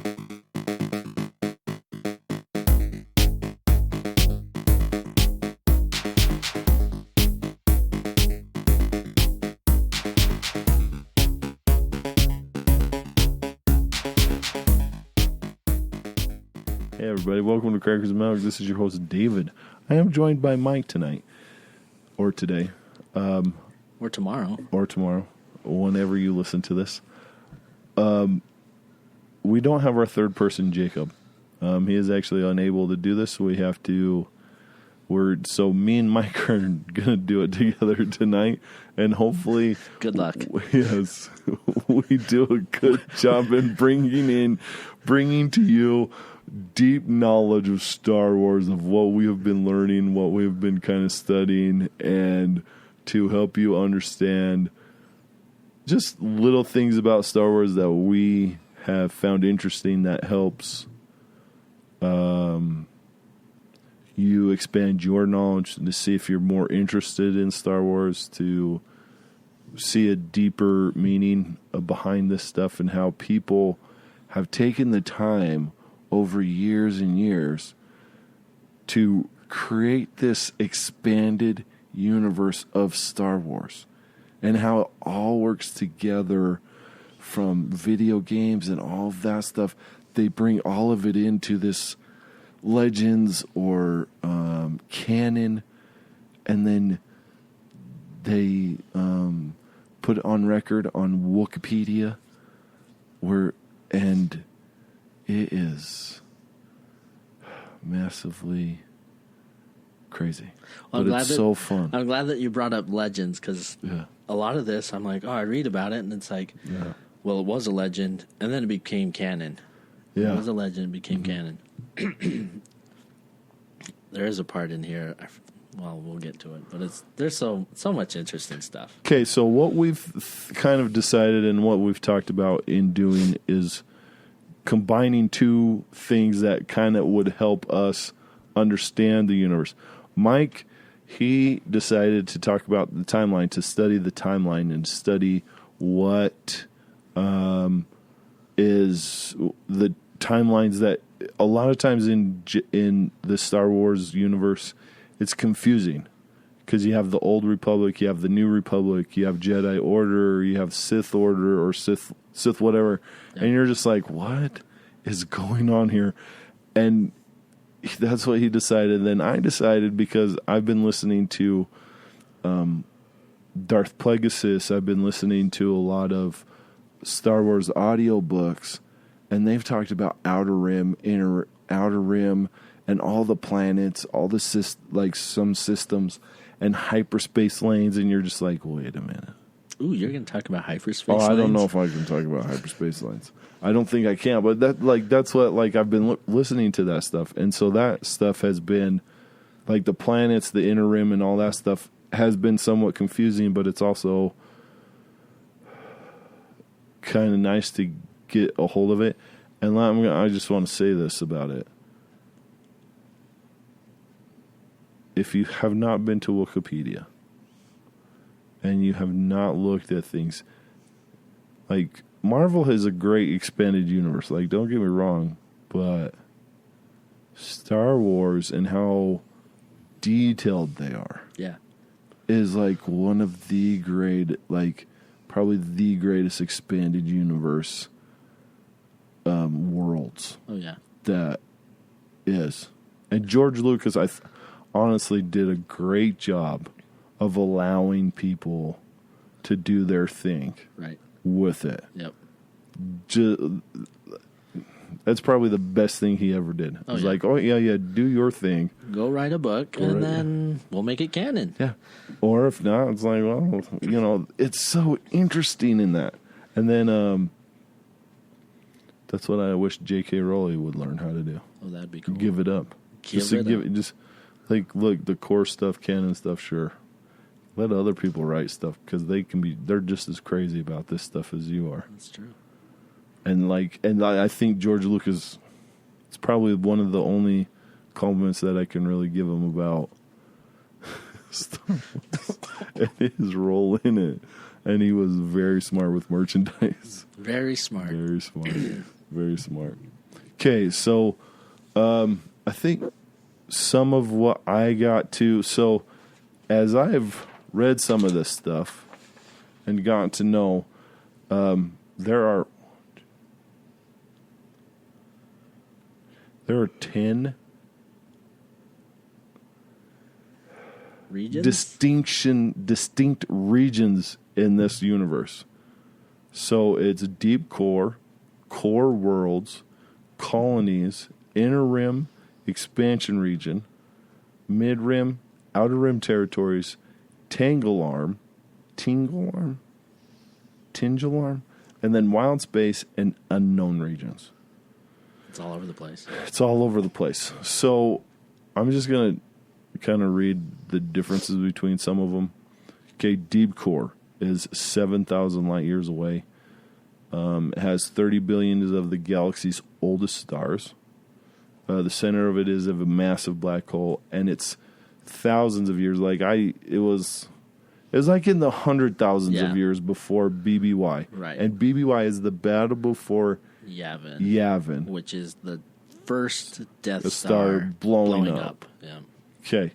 Hey everybody, welcome to Crackers and Milk. This is your host David. I am joined by Mike tonight, or today, or tomorrow, whenever you listen to this. We don't have our third person, Jacob. He is actually unable to do this. So we have to. So me and Mike are gonna do it together tonight, and hopefully, good luck. Yes, we do a good job in bringing to you deep knowledge of Star Wars, of what we have been learning, what we have been kind of studying, and to help you understand just little things about Star Wars that we have found interesting that helps you expand your knowledge, to see if you're more interested in Star Wars, to see a deeper meaning behind this stuff, and how people have taken the time over years and years to create this expanded universe of Star Wars, and how it all works together, from video games and all of that stuff. They bring all of it into this legends or canon, and then they put it on record on Wikipedia, and it is massively crazy. Well, but it's so fun. I'm glad that you brought up legends, because a lot of this, I'm like, I read about it, and it's like, well, it was a legend, and then it became canon. Yeah. It was a legend, it became canon. There is a part in here, we'll get to it, but there's so much interesting stuff. Okay, so what we've kind of decided and what we've talked about in doing is combining two things that kind of would help us understand the universe. Mike, he decided to talk about the timeline, to study the timeline and study what is the timelines that a lot of times in the Star Wars universe, it's confusing, because you have the Old Republic, you have the New Republic, you have Jedi Order, you have Sith Order or Sith whatever, and you're just like, what is going on here? And that's what he decided. Then I decided, because I've been listening to Darth Plagueis, I've been listening to a lot of Star Wars audiobooks, and they've talked about Outer Rim, Outer Rim, and all the planets, all the some systems, and hyperspace lanes, and you're just like, wait a minute. Ooh, you're going to talk about hyperspace lanes? I don't know if I can talk about hyperspace lanes. I don't think I can, but that's what I've been listening to that stuff, and so that stuff has been the planets, the Inner Rim, and all that stuff has been somewhat confusing, but it's also kind of nice to get a hold of it. And I just want to say this about it. If you have not been to Wikipedia and you have not looked at things, Marvel has a great expanded universe. Don't get me wrong, but Star Wars and how detailed they are, is one of the great, probably the greatest expanded universe worlds. Oh yeah, that is. And George Lucas, honestly did a great job of allowing people to do their thing with it. Yep. That's probably the best thing he ever did. It's do your thing. Go write a book, and then we'll make it canon. Yeah. Or if not, it's it's so interesting in that. And then that's what I wish J.K. Rowling would learn how to do. Oh, that'd be cool. Give it up. Look, the core stuff, canon stuff, sure. Let other people write stuff, because they're just as crazy about this stuff as you are. That's true. And I think George Lucas, it's probably one of the only compliments that I can really give him about Star Wars and his role in it. And he was very smart with merchandise. Very smart. Very smart. Very smart. Okay, so I think some of what I got to... So as I've read some of this stuff and gotten to know, there are 10 regions? distinct regions in this universe. So it's deep core worlds, colonies, inner rim, expansion region, mid rim, outer rim territories, Tingel Arm, and then wild space and unknown regions. It's all over the place. It's all over the place. So I'm just going to kind of read the differences between some of them. Okay, deep core is 7,000 light years away. It has 30 billion of the galaxy's oldest stars. The center of it is of a massive black hole, and it's thousands of years. It was like in the 100,000s of years before BBY. Right. And BBY is the battle before Yavin, which is the first Death Star blowing up. Yeah. Okay.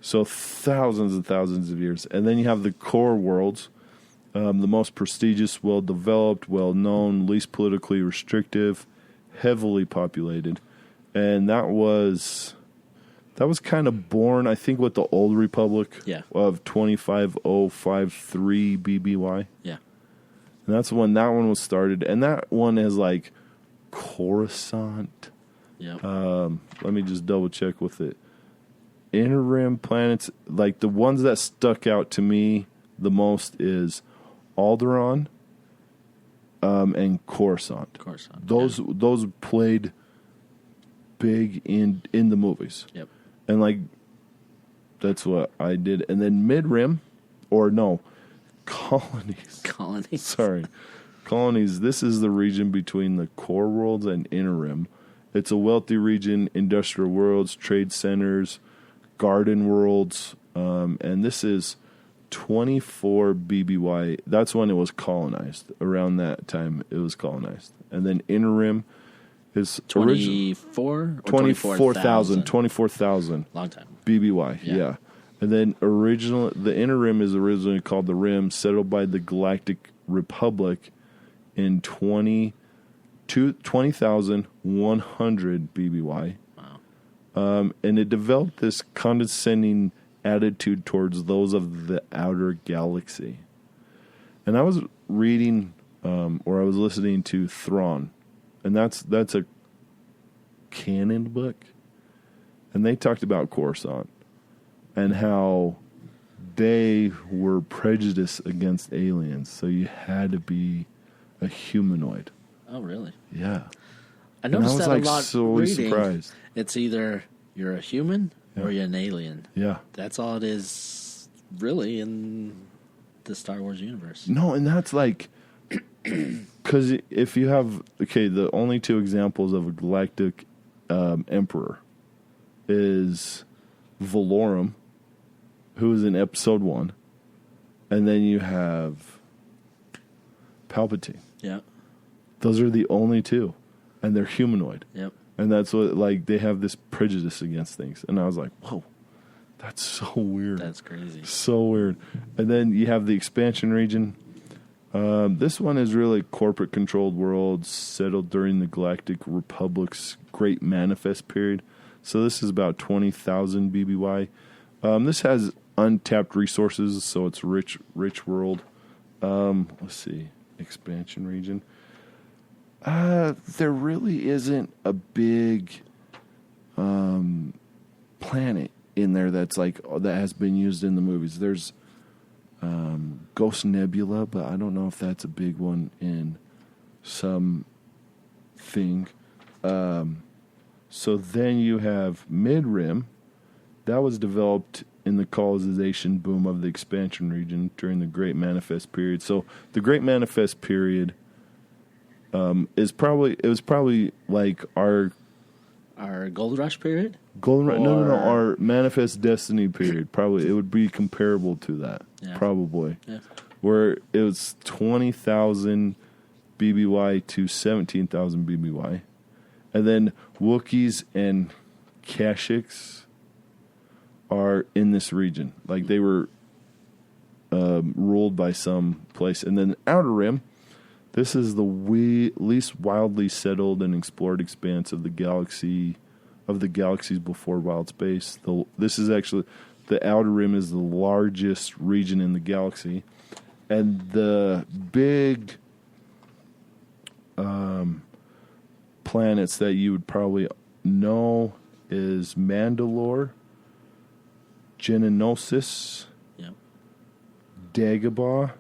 So thousands and thousands of years. And then you have the core worlds, the most prestigious, well-developed, well-known, least politically restrictive, heavily populated. And that was kind of born, I think, with the Old Republic of 25053 BBY. Yeah. And that's when that one was started. And that one is like Coruscant. Yeah. Let me just double check with it. Inner rim planets, like the ones that stuck out to me the most is Alderaan and Coruscant. Those played big in the movies. Yep. And like that's what I did. And then Colonies. Sorry. Colonies, this is the region between the core worlds and inner rim. It's a wealthy region, industrial worlds, trade centers, garden worlds, and this is 24 BBY. That's when it was colonized. Around that time, it was colonized. And then inner rim is 24,000. 24,000. Long time. BBY, yeah. And then the inner rim is originally called the Rim, settled by the Galactic Republic in 20,100 BBY. Wow. And it developed this condescending attitude towards those of the outer galaxy. And I was reading, or I was listening to Thrawn, and that's a canon book. And they talked about Coruscant and how they were prejudiced against aliens, so you had to be a humanoid. Oh, really? Yeah. I noticed that a lot so reading. Surprised. It's either you're a human or you're an alien. Yeah. That's all it is, really, in the Star Wars universe. No, and that's like... Because if you have... Okay, the only two examples of a galactic emperor is Valorum, who is in Episode 1, and then you have Palpatine. Yeah. Those are the only two, and they're humanoid. Yep. And that's what, like, they have this prejudice against things. And I was like, whoa, that's so weird. That's crazy. So weird. And then you have the expansion region. This one is really corporate-controlled worlds settled during the Galactic Republic's Great Manifest period. So this is about 20,000 BBY. This has untapped resources, so it's rich world. Let's see. Expansion region. There really isn't a big planet in there that's like that has been used in the movies. There's Ghost Nebula, but I don't know if that's a big one in some thing. So then you have Mid-Rim. That was developed in the colonization boom of the expansion region during the Great Manifest period. So the Great Manifest period was probably like our Gold Rush period? Our Manifest Destiny period. Probably it would be comparable to that. Yeah. Probably. Yeah. Where it was 20,000 BBY to 17,000 BBY. And then Wookiees and Kashyyyks are in this region. Like they were ruled by some place. And then the Outer Rim, this is the least wildly settled and explored expanse of the galaxies before wild space. This is actually, the Outer Rim is the largest region in the galaxy. And the big planets that you would probably know is Mandalore, Geonosis, yep. Dagobah.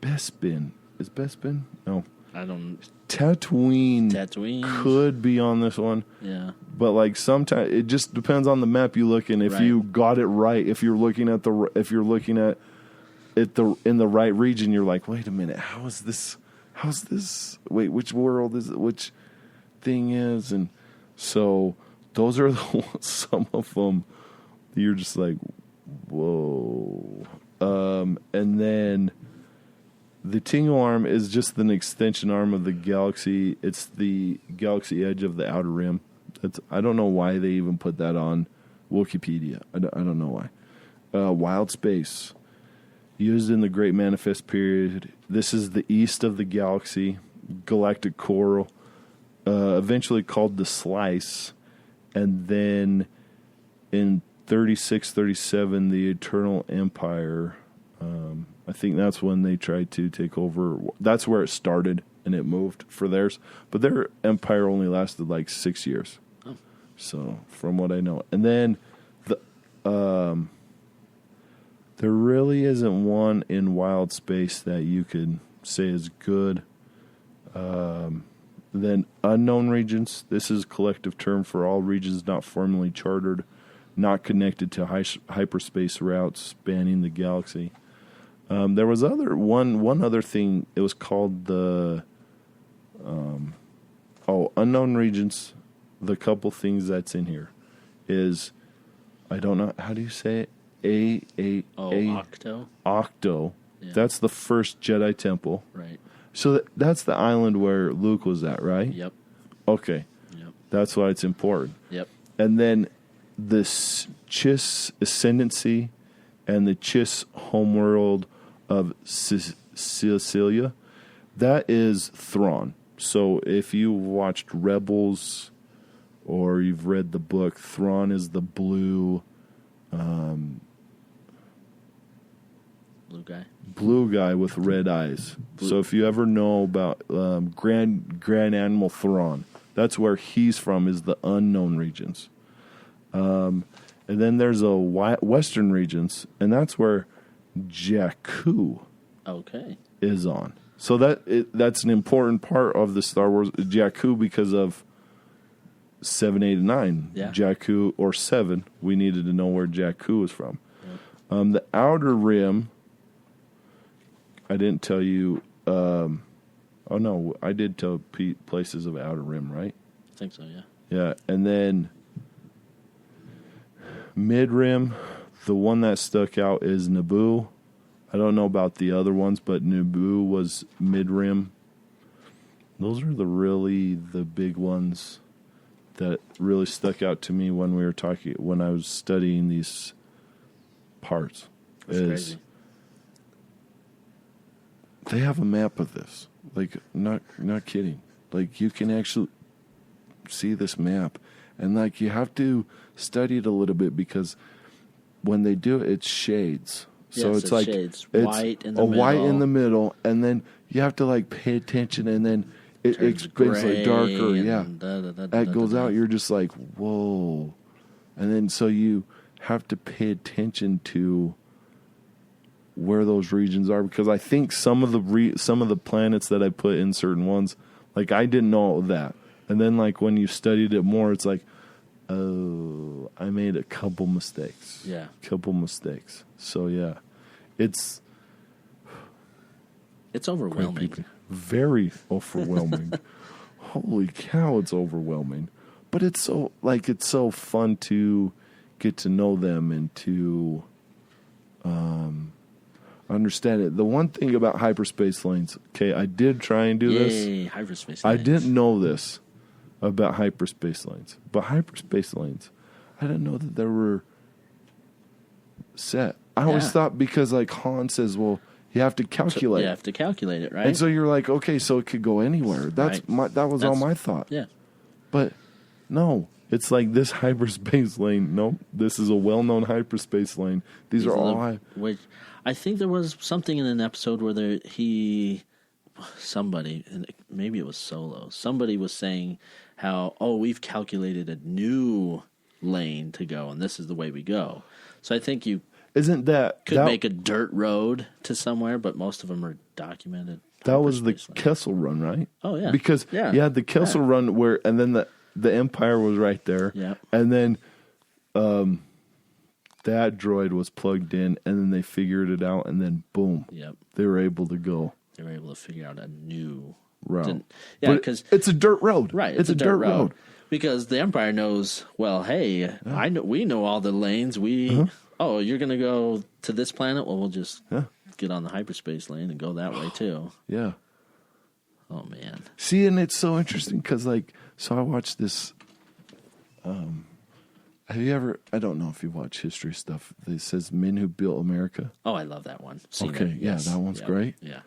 Bespin. Is Bespin? No. I don't... Tatooine could be on this one. Yeah. But like sometimes it just depends on the map you look in. If you got it right, if you're looking at it in the right region, you're like, wait a minute, how's this? Wait, which world is it? Which thing is? And so those are some of them. You're just like, whoa. And then the Tingel Arm is just an extension arm of the galaxy. It's the galaxy edge of the Outer Rim. I don't know why they even put that on Wikipedia. I don't know why. Wild space. Used in the Great Manifest period. This is the east of the galaxy. Galactic core. Eventually called the Slice. And then in 36, 37, the Eternal Empire. I think that's when they tried to take over. That's where it started, and it moved for theirs. But their empire only lasted like 6 years. Oh. So, from what I know. And then there really isn't one in wild space that you could say is good. Then unknown regions. This is a collective term for all regions not formally chartered, not connected to hyperspace routes spanning the galaxy. There was one other thing. It was called the unknown regions. The couple things that's in here is, I don't know, how do you say it? Octo. Octo. Yeah. That's the first Jedi temple. Right. So that's the island where Luke was at, right? Yep. Okay. Yep. That's why it's important. Yep. And then the Chiss ascendancy and the Chiss homeworld of Sicilia, that is Thrawn. So if you watched Rebels or you've read the book, Thrawn is the blue guy with red eyes. So if you ever know about Grand Admiral Thrawn, that's where he's from, is the unknown regions. And then there's a western regions, and that's where Jakku is on. So that's an important part of the Star Wars Jakku because of 7, 8, and 9. Yeah. Jakku or 7. We needed to know where Jakku was from. Yep. The Outer Rim. I didn't tell you. Oh no, I did tell Pete places of Outer Rim, right? I think so. Yeah. Yeah, and then Mid Rim. The one that stuck out is Naboo. I don't know about the other ones, but Naboo was mid-rim. Those are the big ones that really stuck out to me when I was studying these parts. That's crazy. They have a map of this. Like, not kidding. Like, you can actually see this map. And, like, you have to study it a little bit because when they do it, it's shades. So it's like shades. White in the middle. White in the middle, and then you have to like pay attention, and then it gets like darker. Yeah, that goes out. You're just like, whoa, and then so you have to pay attention to where those regions are because I think some of the planets that I put in certain ones, like I didn't know that, and then like when you studied it more, it's like, oh, I made a couple mistakes. Yeah. So, yeah. It's overwhelming. Very overwhelming. Holy cow, it's overwhelming. But it's so fun to get to know them and to understand it. The one thing about hyperspace lanes, okay, I did try and do this. Hyperspace lanes. I didn't know this about hyperspace lanes. But hyperspace lanes, I didn't know that they were set. I always thought because like Han says, well, you have to calculate. You have to calculate it, right? And so you're like, okay, so it could go anywhere. That was all my thought. Yeah. But no, it's like this hyperspace lane. Nope, this is a well-known hyperspace lane. These are all which I think there was something in an episode where somebody, and maybe it was Solo, somebody was saying how, we've calculated a new lane to go, and this is the way we go. So I think you could make a dirt road to somewhere, but most of them are documented. That was the Kessel Run, right? Oh, yeah. Because you had the Kessel Run where, and then the Empire was right there. Yeah. And then that droid was plugged in, and then they figured it out, and then boom. Yep. They were able to go. They were able to figure out a new route. Yeah, because it's a dirt road. Right. It's a dirt road. Because the Empire knows, well, hey, we know all the lanes. You're going to go to this planet? Well, we'll just get on the hyperspace lane and go that way, too. Yeah. Oh, man. See, and it's so interesting because, so I watched this. Have you ever? I don't know if you watch history stuff. It says Men Who Built America. Oh, I love that one. Okay, yes. That one's great. Yeah.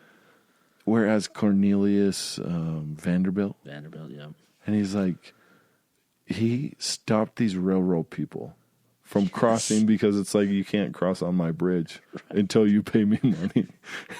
Whereas Cornelius Vanderbilt. Yeah. And he's like, he stopped these railroad people from crossing because it's like, you can't cross on my bridge until you pay me money.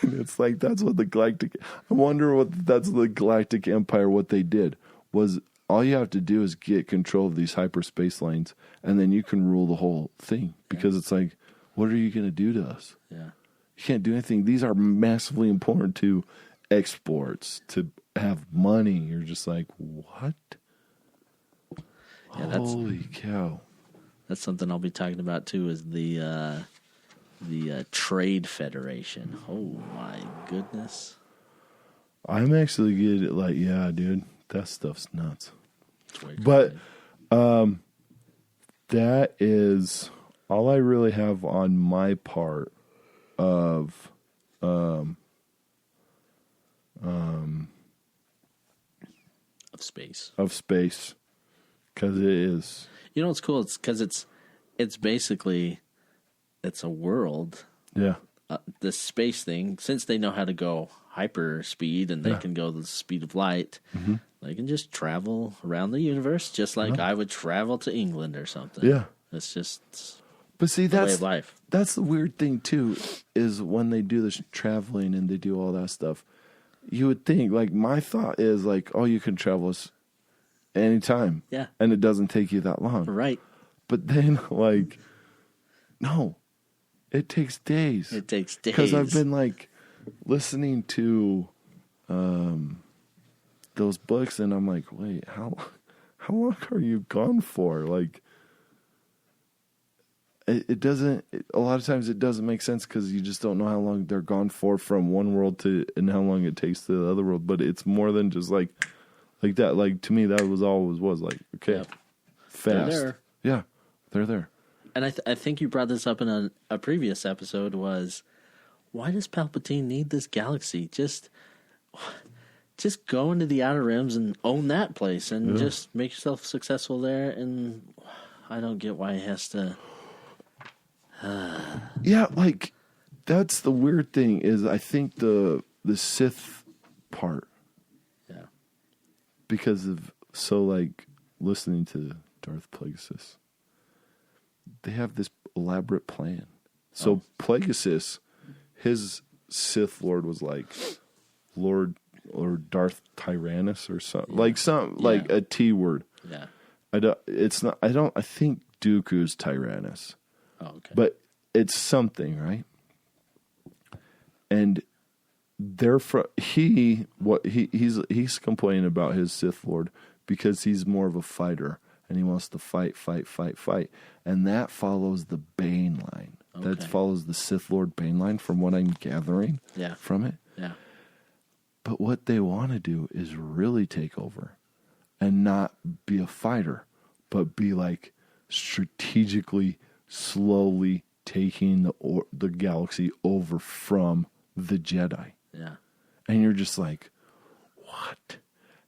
And it's like, that's what the Galactic, I wonder that's the Galactic Empire, what they did was all you have to do is get control of these hyperspace lanes and then you can rule the whole thing because it's like, what are you going to do to us? Yeah. You can't do anything. These are massively important to exports, to have money. You're just like, what? Yeah, holy cow. That's something I'll be talking about too, is the Trade Federation. Oh my goodness. I'm actually good at yeah, dude, that stuff's nuts. But that is all I really have on my part of space. Of space. Because it is. You know what's cool? It's because it's basically, it's a world. Yeah. This space thing, since they know how to go hyper speed and they can go the speed of light, they can just travel around the universe just like I would travel to England or something. Yeah. It's just the way of life. That's the weird thing, too, is when they do this traveling and they do all that stuff, you would think, my thought is you can travel anytime. Yeah. And it doesn't take you that long. Right. But then, no, it takes days. It takes days. Because I've been, listening to those books, and I'm like, wait, how long are you gone for? It doesn't, a lot of times it doesn't make sense because you just don't know how long they're gone for from one world to, and how long it takes to the other world. But it's more than just like that. To me, that was always okay, fast. They're there. Yeah, they're there. And I think you brought this up in a previous episode, was why does Palpatine need this galaxy? Just go into the Outer Rims and own that place and just make yourself successful there. And I don't get why he has to. Yeah, that's the weird thing is I think the Sith part. Yeah. Because of listening to Darth Plagueis, they have this elaborate plan. So Plagueis, his Sith Lord was Lord or Darth Tyrannus or something, a T word. Yeah. I think Dooku's Tyrannus. Oh, okay. But it's something, right? And therefore, he's complaining about his Sith Lord because he's more of a fighter and he wants to fight. And that follows the Bane line. Okay. That follows the Sith Lord Bane line from what I'm gathering from it. Yeah. But what they want to do is really take over and not be a fighter, but be strategically, slowly taking the galaxy over from the Jedi. Yeah. And you're just like, what?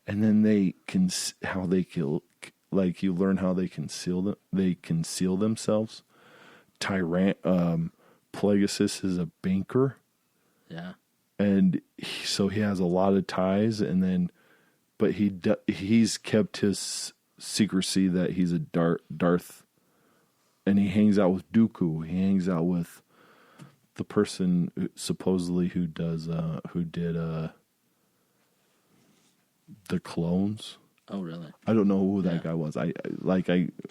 And then you learn how they conceal themselves. Plagueis is a banker. Yeah. And so he has a lot of ties, but he's kept his secrecy that he's a Darth, and he hangs out with Dooku. He hangs out with the person supposedly who did the clones. Oh, really? I don't know who that guy was.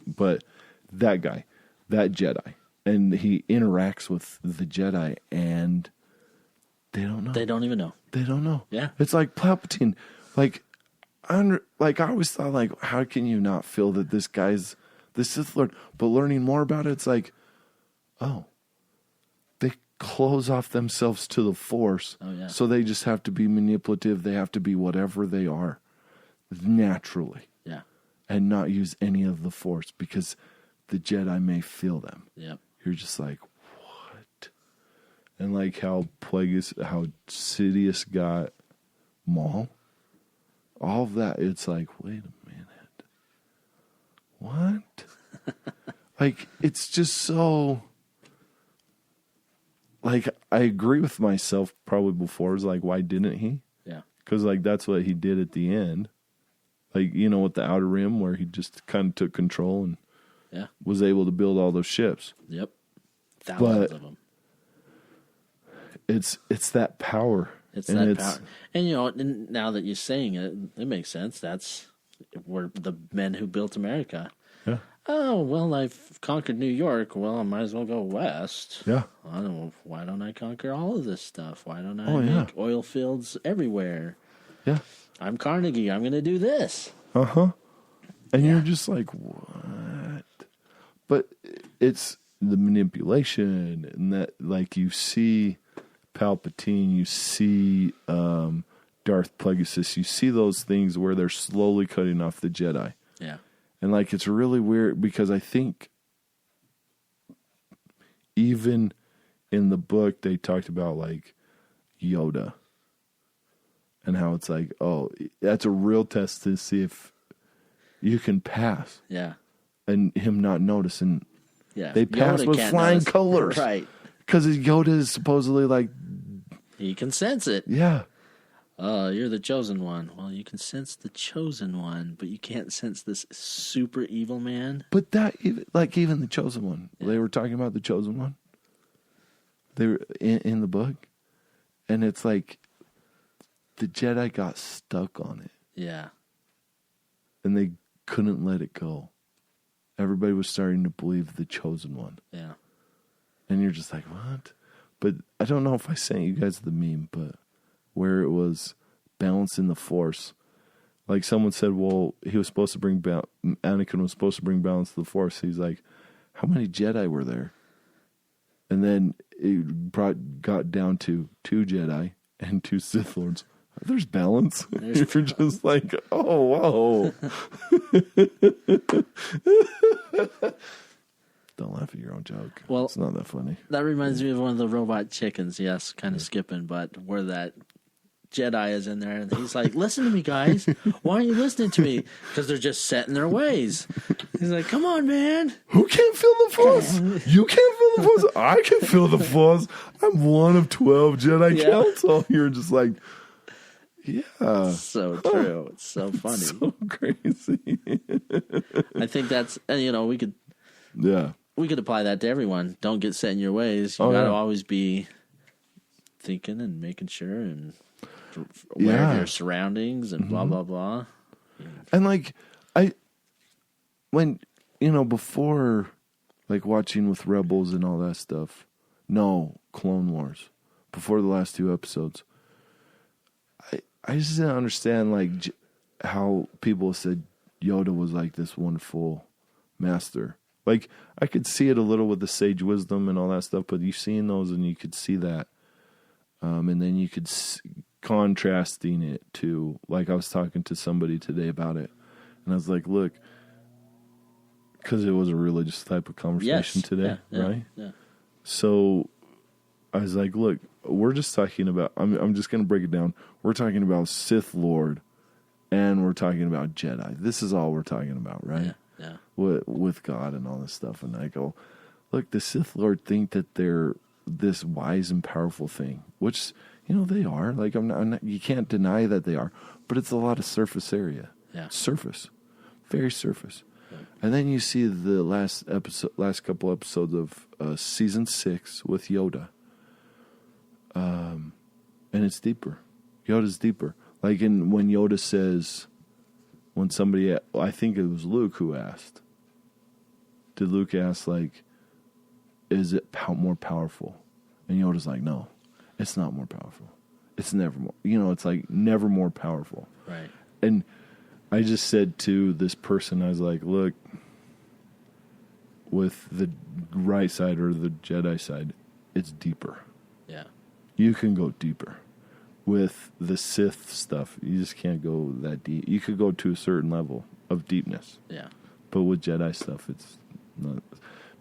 But that guy, that Jedi, and he interacts with the Jedi, and they don't know. They don't even know. They don't know. Yeah. It's like Palpatine. I always thought, how can you not feel that this guy's the Sith Lord? But learning more about it, it's like, oh, they close off themselves to the Force. Oh, yeah. So they just have to be manipulative. They have to be whatever they are naturally. Yeah. And not use any of the Force because the Jedi may feel them. Yep. You're just like, what? And like how Sidious got Maul. All of that, it's like, wait a minute. What? It's just so... I agree with myself probably before. It's like, why didn't he? Yeah. Because, that's what he did at the end. With the Outer Rim, where he just kind of took control and was able to build all those ships. Yep. Thousands of them. It's that power. It's that power. And, now that you're saying it, it makes sense. We're the men who built America. Yeah. Oh, well, I've conquered New York. Well, I might as well go west. Yeah. I don't know. Why don't I conquer all of this stuff? Why don't I make oil fields everywhere? Yeah. I'm Carnegie. I'm going to do this. Uh-huh. And you're just like, what? But it's the manipulation and that, you see Palpatine, you see Darth Plagueis, you see those things where they're slowly cutting off the Jedi. Yeah. And it's really weird because I think even in the book they talked about Yoda and how it's that's a real test to see if you can pass. Yeah. And him not noticing. Yeah. They pass with flying colors. Right. Because Yoda is supposedly he can sense it. Yeah. You're the chosen one. Well, you can sense the chosen one, but you can't sense this super evil man. But that, even the chosen one. Yeah. They were talking about the chosen one. They were in the book. And it's the Jedi got stuck on it. Yeah. And they couldn't let it go. Everybody was starting to believe the chosen one. Yeah. And you're just like, what? But I don't know if I sent you guys the meme, but where it was balancing the Force. Someone said, well, he was supposed to Anakin was supposed to bring balance to the Force. He's like, how many Jedi were there? And then it got down to 2 Jedi and 2 Sith Lords. There's balance. You're just like, oh, whoa. Don't laugh at your own joke. Well, it's not that funny. That reminds me of one of the robot chickens. Yes, kind of skipping, but where that Jedi is in there, and he's like, listen to me, guys. Why aren't you listening to me? Because they're just set in their ways. He's like, come on, man. Who can't feel the Force? You can't feel the Force. I can feel the Force. I'm one of 12 Jedi Council. You're just like, yeah. So true. It's so funny. So crazy. I think that's, we could... Yeah. We could apply that to everyone. Don't get set in your ways. You got to always be thinking and making sure and aware of your surroundings and blah, blah, blah. And before watching with Rebels and all that stuff, Clone Wars, before the last 2 episodes, I just didn't understand how people said Yoda was this wonderful master. I could see it a little with the sage wisdom and all that stuff, but you've seen those and you could see that. And then you could contrasting it to, I was talking to somebody today about it. And I was like, look, because it was a religious type of conversation today, right? Yeah. So I was like, look, we're just talking about, I'm just going to break it down. We're talking about Sith Lord and we're talking about Jedi. This is all we're talking about, right? Yeah. With God and all this stuff. And I go, look, the Sith Lord think that they're this wise and powerful thing, which, they are. Like, I'm not, you can't deny that they are, but it's a lot of surface area. Yeah. Surface. Very surface. Yeah. And then you see the last couple episodes of season 6 with Yoda. And it's deeper. Yoda's deeper. Like when Yoda says, when somebody, I think it was Luke who asked, did Luke ask, like, is it more powerful? And Yoda's like, no, it's not more powerful. It's never more, it's like never more powerful. Right. And I just said to this person, I was like, look, with the right side or the Jedi side, it's deeper. Yeah. You can go deeper. With the Sith stuff, you just can't go that deep. You could go to a certain level of deepness. Yeah. But with Jedi stuff, it's not.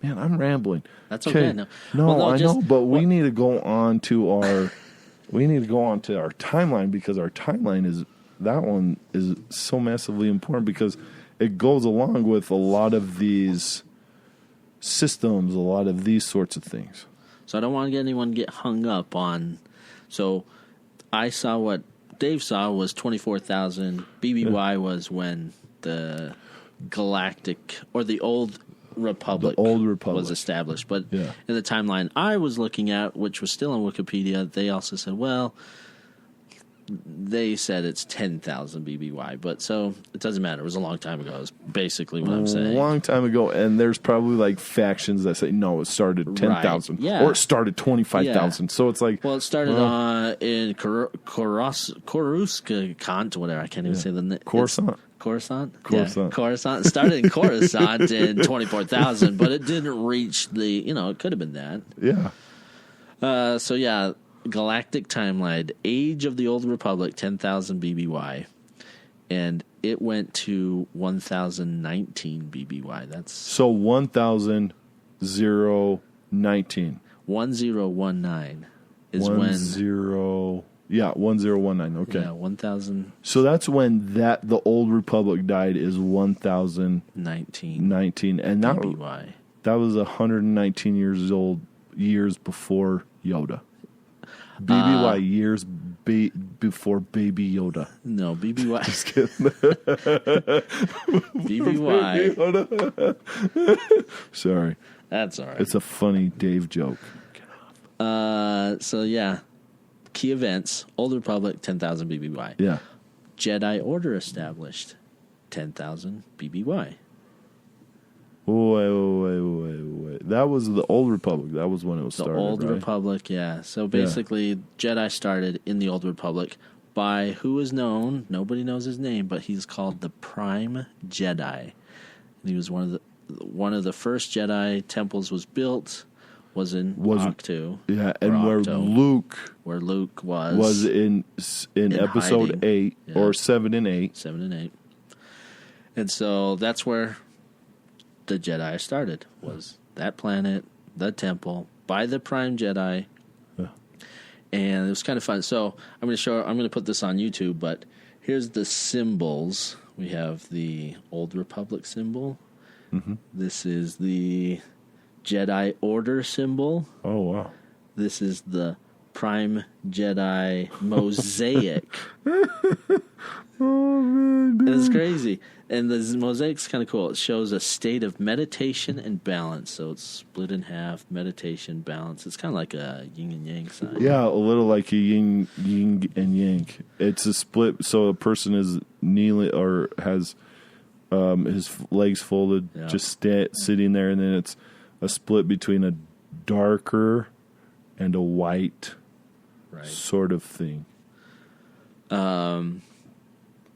Man, I'm rambling. That's okay. No, I know, but we need to go on to our timeline, because our timeline is so massively important, because it goes along with a lot of these systems, a lot of these sorts of things. So I don't want anyone to get hung up on. So I saw what Dave saw was 24,000. BBY was when the Galactic or the Old Republic was established. But in the timeline I was looking at, which was still on Wikipedia, they also said, well, they said it's 10,000 BBY, but so it doesn't matter. It was a long time ago. Is basically what I'm saying. A long time ago, and there's probably like factions that say no, it started 10,000, or it started 25,000. So it's like, well, it started in Coruscant, whatever. I can't even say the name. Coruscant. Coruscant. Yeah, Coruscant. It started in Coruscant in 24,000, but it didn't reach the. It could have been that. Yeah. So yeah. Galactic timeline, Age of the Old Republic, 10,000 BBY, and it went to 1,019 BBY. That's so 1,019. 1019 is 1019. Yeah, 1019. Okay. Yeah, 1,000. So that's when the Old Republic died. Is 1,019, and BBY. That was 119 years before Yoda. BBY years before Baby Yoda. No, BBY. Just kidding. BBY. Sorry. That's all right. It's a funny Dave joke. So, yeah. Key events. Old Republic, 10,000 BBY. Yeah. Jedi Order established, 10,000 BBY. Wait. That was the Old Republic. That was when it was started, The Old right? Republic, yeah. So basically, Jedi started in the Old Republic by who is known, nobody knows his name, but he's called the Prime Jedi. And he was one of the first Jedi temples was built, was in Octo. Yeah, and where Luke was in episode hiding. 8 or 7 and 8. 7 and 8. And so that's where the Jedi started, was that planet, the temple, by the Prime Jedi. Yeah. And it was kind of fun. So I'm going to put this on YouTube, but here's the symbols. We have the Old Republic symbol. Mm-hmm. This is the Jedi Order symbol. Oh, wow. This is the Prime Jedi mosaic. Oh, man. And it's crazy. And the mosaic's kind of cool. It shows a state of meditation and balance. So it's split in half, meditation, balance. It's kind of like a yin and yang sign. Yeah, a little like a yin and yang. It's a split, so a person is kneeling or has his legs folded, just sitting there, and then it's a split between a darker and a white sort of thing.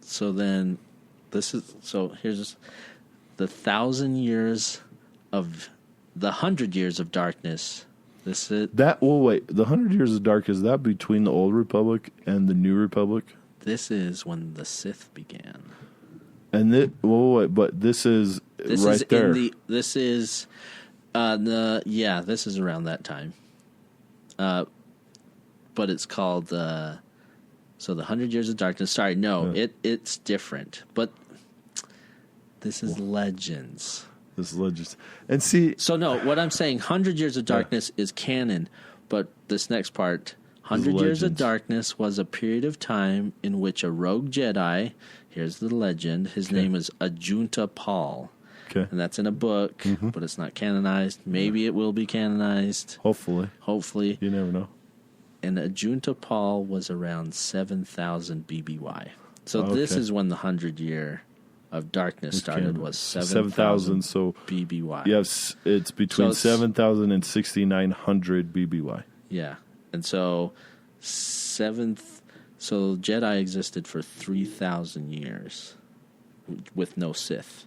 So then, here's the 1,000 years of the 100 years of darkness. This is that. Well, wait. The 100 years of dark, is that between the Old Republic and the New Republic? This is when the Sith began. And but this is right there. This is This is around that time. But it's called the 100 Years of Darkness. Sorry, no, it's different. But this is Legends. This is Legends. And see... So, no, what I'm saying, 100 Years of Darkness is canon, but this next part, 100 Years of Darkness was a period of time in which a rogue Jedi, here's the legend, his name is Ajunta Paul. Okay. And that's in a book, but it's not canonized. Maybe it will be canonized. Hopefully. You never know. And Ajunta Paul was around 7,000 BBY. So this is when the 100 Year of Darkness started, was 7,000 BBY. Yes, it's between 7,000 and 6,900 BBY. Yeah. And so Jedi existed for 3,000 years with no Sith.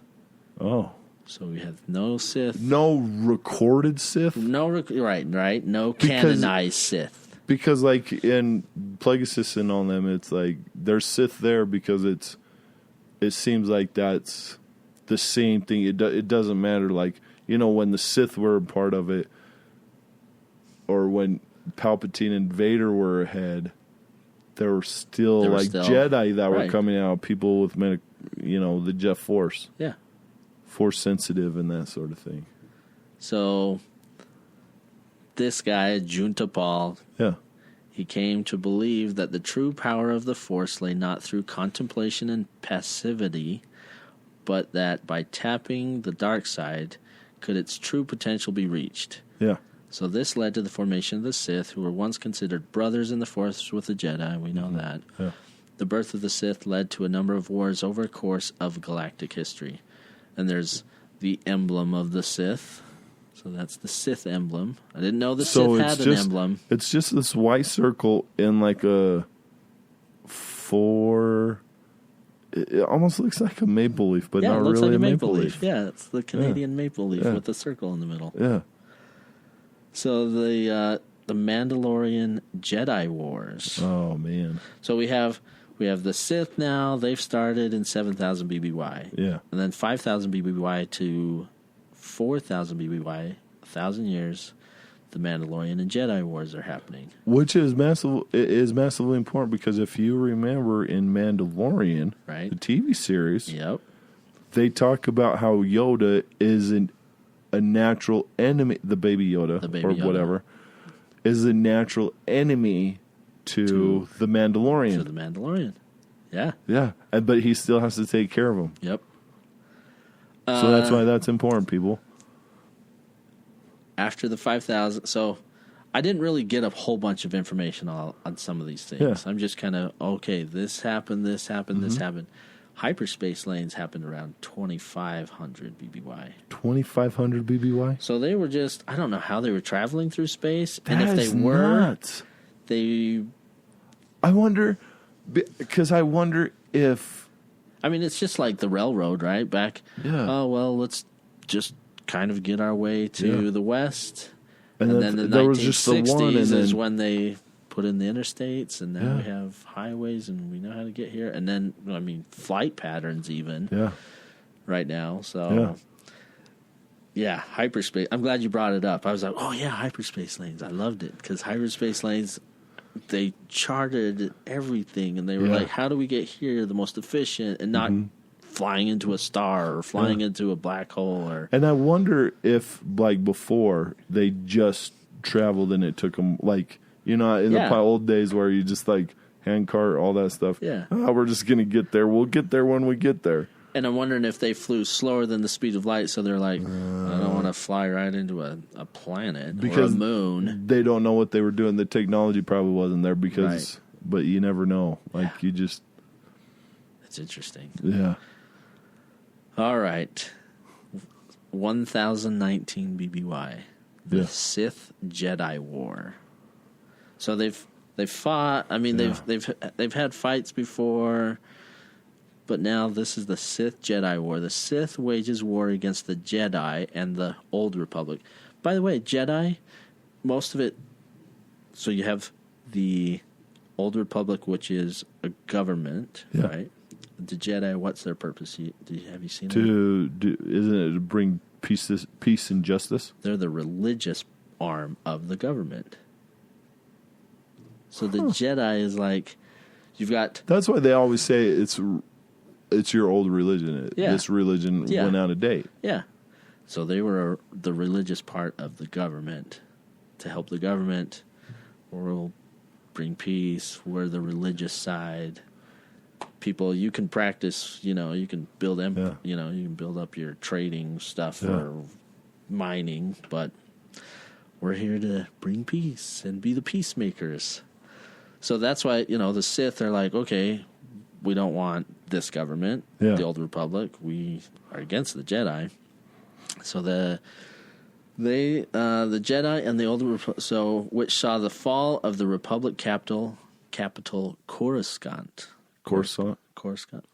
Oh. So we have no Sith. No recorded Sith? Right. No canonized Sith. Because, like, in Plagueis and all them, it's like, there's Sith there because it seems like that's the same thing. It doesn't matter, like, when the Sith were a part of it, or when Palpatine and Vader were ahead, there were still Jedi that were coming out, people with, the Jet Force. Yeah. Force sensitive and that sort of thing. So, this guy, Junta Paul, he came to believe that the true power of the Force lay not through contemplation and passivity, but that by tapping the dark side could its true potential be reached. Yeah. So this led to the formation of the Sith, who were once considered brothers in the Force with the Jedi. We know that. Yeah. The birth of the Sith led to a number of wars over a course of galactic history. And there's the emblem of the Sith. So that's the Sith emblem. I didn't know the Sith had an emblem. It's just this white circle in like a 4... It almost looks like a maple leaf, but not really like a maple leaf. Yeah, it's the Canadian maple leaf with the circle in the middle. Yeah. So the Mandalorian Jedi Wars. Oh, man. So we have the Sith now. They've started in 7,000 BBY. Yeah. And then 5,000 BBY to 4,000 BBY, 1,000 years, the Mandalorian and Jedi Wars are happening. Which is massively important because if you remember in Mandalorian, the TV series, they talk about how Yoda isn't a natural enemy, the baby Yoda, whatever, is a natural enemy to the Mandalorian. To the Mandalorian. Yeah. Yeah. But he still has to take care of him. Yep. So that's why that's important, people. After the 5,000, so I didn't really get a whole bunch of information on some of these things. Yeah. I'm just kind of, this happened, this happened. Hyperspace lanes happened around 2,500 BBY. 2,500 BBY? So they were just, I don't know how they were traveling through space. That and if they were, nuts. I wonder if... I mean, it's just like the railroad, right? Let's just kind of get our way to the west. And then the 1960s is when they put in the interstates, and now we have highways, and we know how to get here. And then, flight patterns even right now. So, hyperspace. I'm glad you brought it up. I was like, hyperspace lanes. I loved it because hyperspace lanes, they charted everything, and they were like, how do we get here the most efficient and not flying into a star or flying into a black hole? And I wonder if, like before, they just traveled and it took them, like, in the old days where you just, like, handcart, all that stuff. Yeah. We're just going to get there. We'll get there when we get there. And I'm wondering if they flew slower than the speed of light, so they're like, I don't want to fly right into a planet or a moon. They don't know what they were doing. The technology probably wasn't there but you never know. Like, you just... It's interesting. Yeah. All right. 1019 BBY. The Sith Jedi War. So they've fought. I mean, they've had fights before. But now this is the Sith Jedi War. The Sith wages war against the Jedi and the Old Republic. By the way, Jedi, most of it... So you have the Old Republic, which is a government, right? The Jedi, what's their purpose? Have you seen it? Isn't it to bring peace and justice. They're the religious arm of the government. So the Jedi is like, you've got... That's why they always say it's your old religion. This religion went out of date. Yeah. So they were the religious part of the government to help the government or bring peace. We're the religious side. People, you can practice, you can build you can build up your trading stuff or mining, but we're here to bring peace and be the peacemakers. So that's why, the Sith are like, okay, we don't want this government, the Old Republic. We are against the Jedi. So the Jedi and the Old Republic, which saw the fall of the Republic capital Coruscant. Coruscant.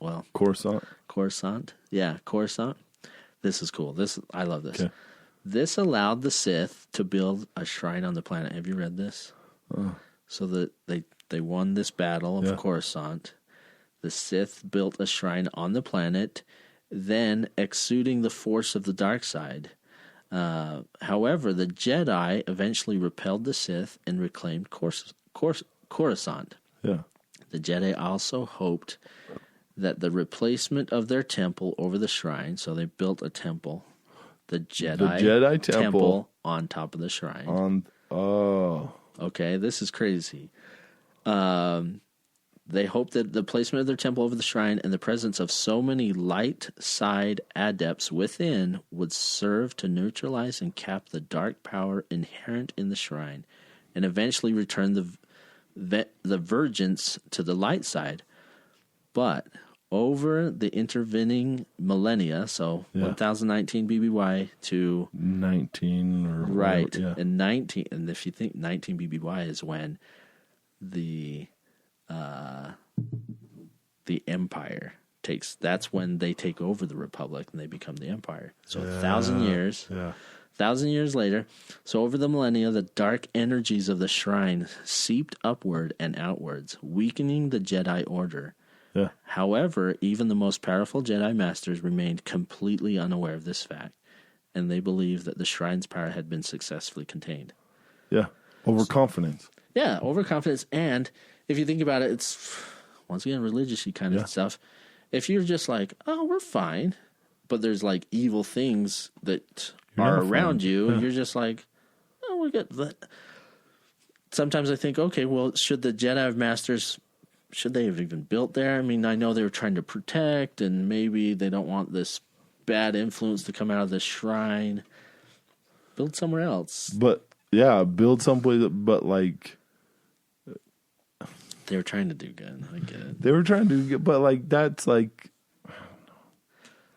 Well, Coruscant. Yeah, Coruscant. This is cool. I love this. Okay. This allowed the Sith to build a shrine on the planet. Have you read this? So that they won this battle of Coruscant. The Sith built a shrine on the planet, then exuding the force of the dark side. However, the Jedi eventually repelled the Sith and reclaimed Coruscant. Yeah. The Jedi also hoped that the replacement of their temple over the shrine, so they built a temple, the Jedi temple on top of the shrine. Okay, this is crazy. They hoped that the placement of their temple over the shrine and the presence of so many light side adepts within would serve to neutralize and cap the dark power inherent in the shrine, and eventually return the Vergence to the light side. But over the intervening millennia, so 1019 BBY to 19 or right, whatever, and 19, and if you think 19 BBY is when the Empire takes, that's when they take over the Republic and they become the Empire. So 1,000 years. Yeah. 1,000 years later, so over the millennia, the dark energies of the shrine seeped upward and outwards, weakening the Jedi Order. Yeah. However, even the most powerful Jedi Masters remained completely unaware of this fact, and they believed that the shrine's power had been successfully contained. Yeah, overconfidence. Yeah, overconfidence, and if you think about it, it's, once again, religious-y kind of stuff. If you're just like, oh, we're fine, but there's like evil things that are around you, you're just like, oh, we're good. But sometimes I think, okay, well, should the Jedi Masters, should they have even built there? I mean, I know they were trying to protect, and maybe they don't want this bad influence to come out of the shrine. Build somewhere else. But, yeah, build someplace, but like... They were trying to do good. I get it. They were trying to do good, but like, that's like... I don't know.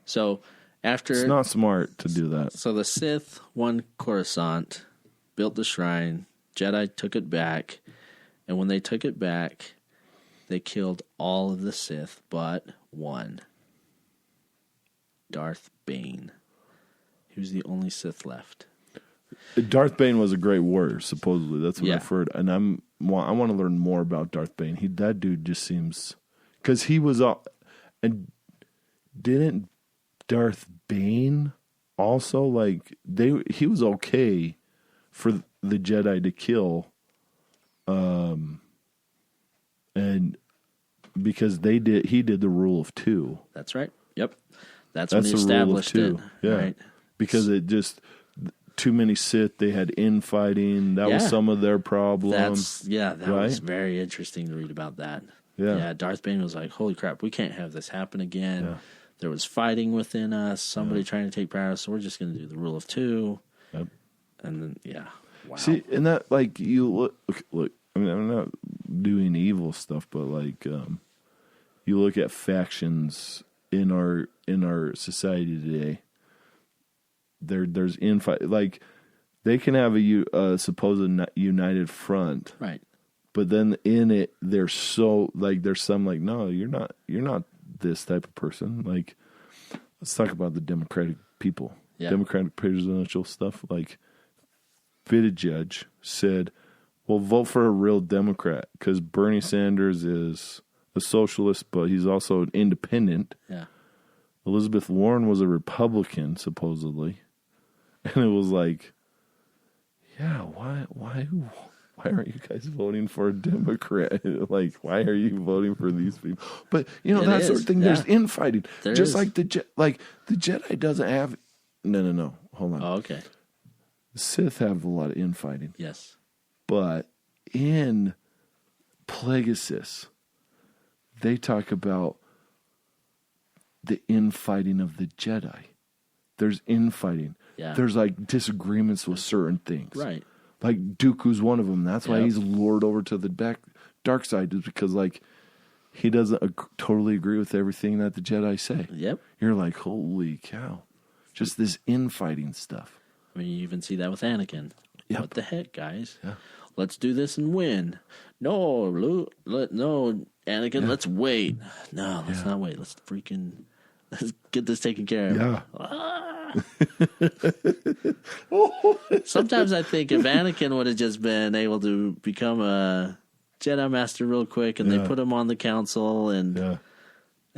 So... It's not smart to do that. So the Sith won Coruscant, built the shrine, Jedi took it back, and when they took it back, they killed all of the Sith but one. Darth Bane. He was the only Sith left. Darth Bane was a great warrior, supposedly. That's what I've heard. And I want to learn more about Darth Bane. That dude just seems... Because he was... and didn't Darth Bane also, like, he was okay for the Jedi to kill, and because he did the rule of two. That's right. Yep. That's when he established it. Yeah. Right. Because it just, too many Sith, they had infighting. That was some of their problems. That was very interesting to read about that. Yeah. Darth Bane was like, holy crap, we can't have this happen again. Yeah. There was fighting within us, somebody trying to take power, so we're just going to do the rule of two. Yep. And then, wow. See, and that, like, you look, I mean, I'm not doing evil stuff, but, like, you look at factions in our society today, there's infight. Like, they can have a supposed united front. Right. But then in it, there's some, like, no, you're not this type of person. Like, let's talk about the Democratic people. Yeah. Democratic presidential stuff. Like, Buttigieg said, well, vote for a real Democrat because Bernie Sanders is a socialist, but he's also an independent. Yeah. Elizabeth Warren was a Republican, supposedly. And it was like, yeah, why aren't you guys voting for a Democrat? Like, why are you voting for these people? But that sort of thing. Yeah. There's infighting, just like the Jedi doesn't have. No. Hold on. Oh, okay. The Sith have a lot of infighting. Yes, but in Plagueis, they talk about the infighting of the Jedi. There's infighting. Yeah. There's like disagreements with certain things. Right. Like Dooku's one of them. That's why he's lured over to the dark side, is because like he doesn't totally agree with everything that the Jedi say. Yep. You're like, holy cow. Just this infighting stuff. I mean, you even see that with Anakin. Yep. What the heck, guys? Yeah. Let's do this and win. No, Luke. No, Anakin, let's wait. No, let's not wait. Let's get this taken care of. Yeah. Sometimes I think if Anakin would have just been able to become a Jedi Master real quick and they put him on the council, and I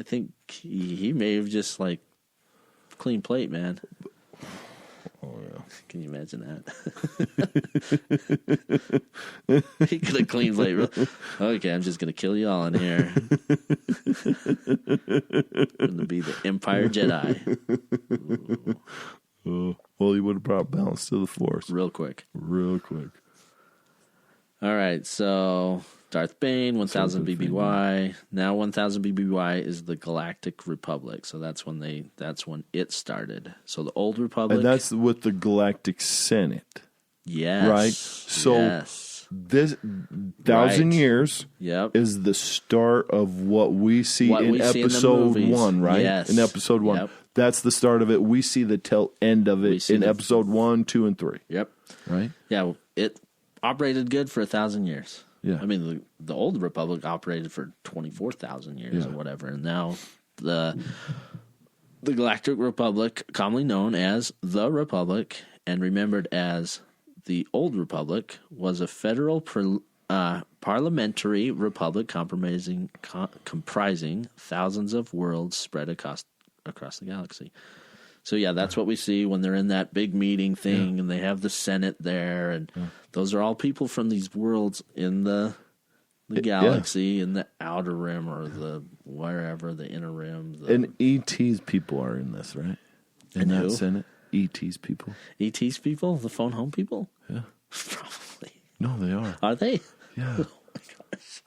think he may have just like clean plate, man. Oh, yeah. Can you imagine that? He could have clean plate. Okay, I'm just going to kill you all in here. Going to be the Empire Jedi. Well, he would have brought balance to the Force. Real quick. All right, so Darth Bane, 1000 BBY. Now 1000 BBY is the Galactic Republic. So that's when it started. So the Old Republic. And that's with the Galactic Senate. Yes. Right? So this 1,000 years is the start of what we see in episode 1, right? Yes. In episode 1. Yep. That's the start of it. We see the tail end of it in episode 1, 2, and 3. Yep. Right? Yeah, it operated good for 1,000 years. Yeah. I mean, the Old Republic operated for 24,000 years or whatever, and now the Galactic Republic, commonly known as the Republic and remembered as the Old Republic, was a federal parliamentary republic comprising thousands of worlds spread across the galaxy. So, yeah, that's what we see when they're in that big meeting thing and they have the Senate there. And those are all people from these worlds in the galaxy, in the outer rim or the wherever, the inner rim. And E.T.'s people are in this, right? In that Senate? E.T.'s people. E.T.'s people? The phone home people? Yeah. Probably. No, they are. Are they? Yeah. Oh,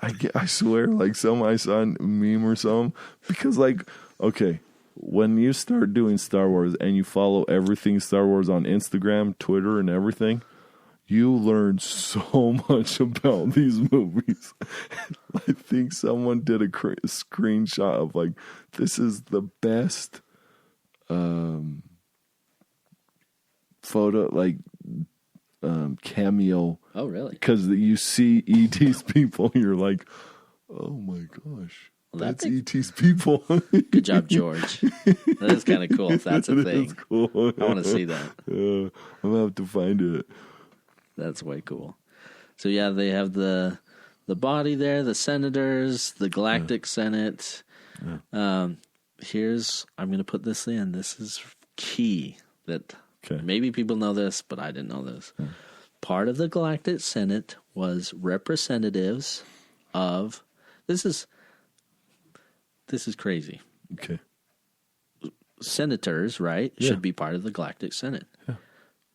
my gosh. I swear, like I saw a meme or something. Because, like, okay, when you start doing Star Wars and you follow everything Star Wars on Instagram, Twitter, and everything, you learn so much about these movies. I think someone did a screenshot of, like, this is the best photo, like, cameo. Oh, really? Because you see E.T.'s people, you're like, oh my gosh. Well, that's E.T.'s people. Good job, George. That is kind of cool if that's a thing. That's cool. I want to see that. I'm going to have to find it. That's way cool. So, yeah, they have the body there, the senators, the Galactic Senate. Yeah. I'm going to put this in. This is key that maybe people know this, but I didn't know this. Yeah. Part of the Galactic Senate was representatives of... This is crazy. Okay. Senators, right, should be part of the Galactic Senate. Yeah.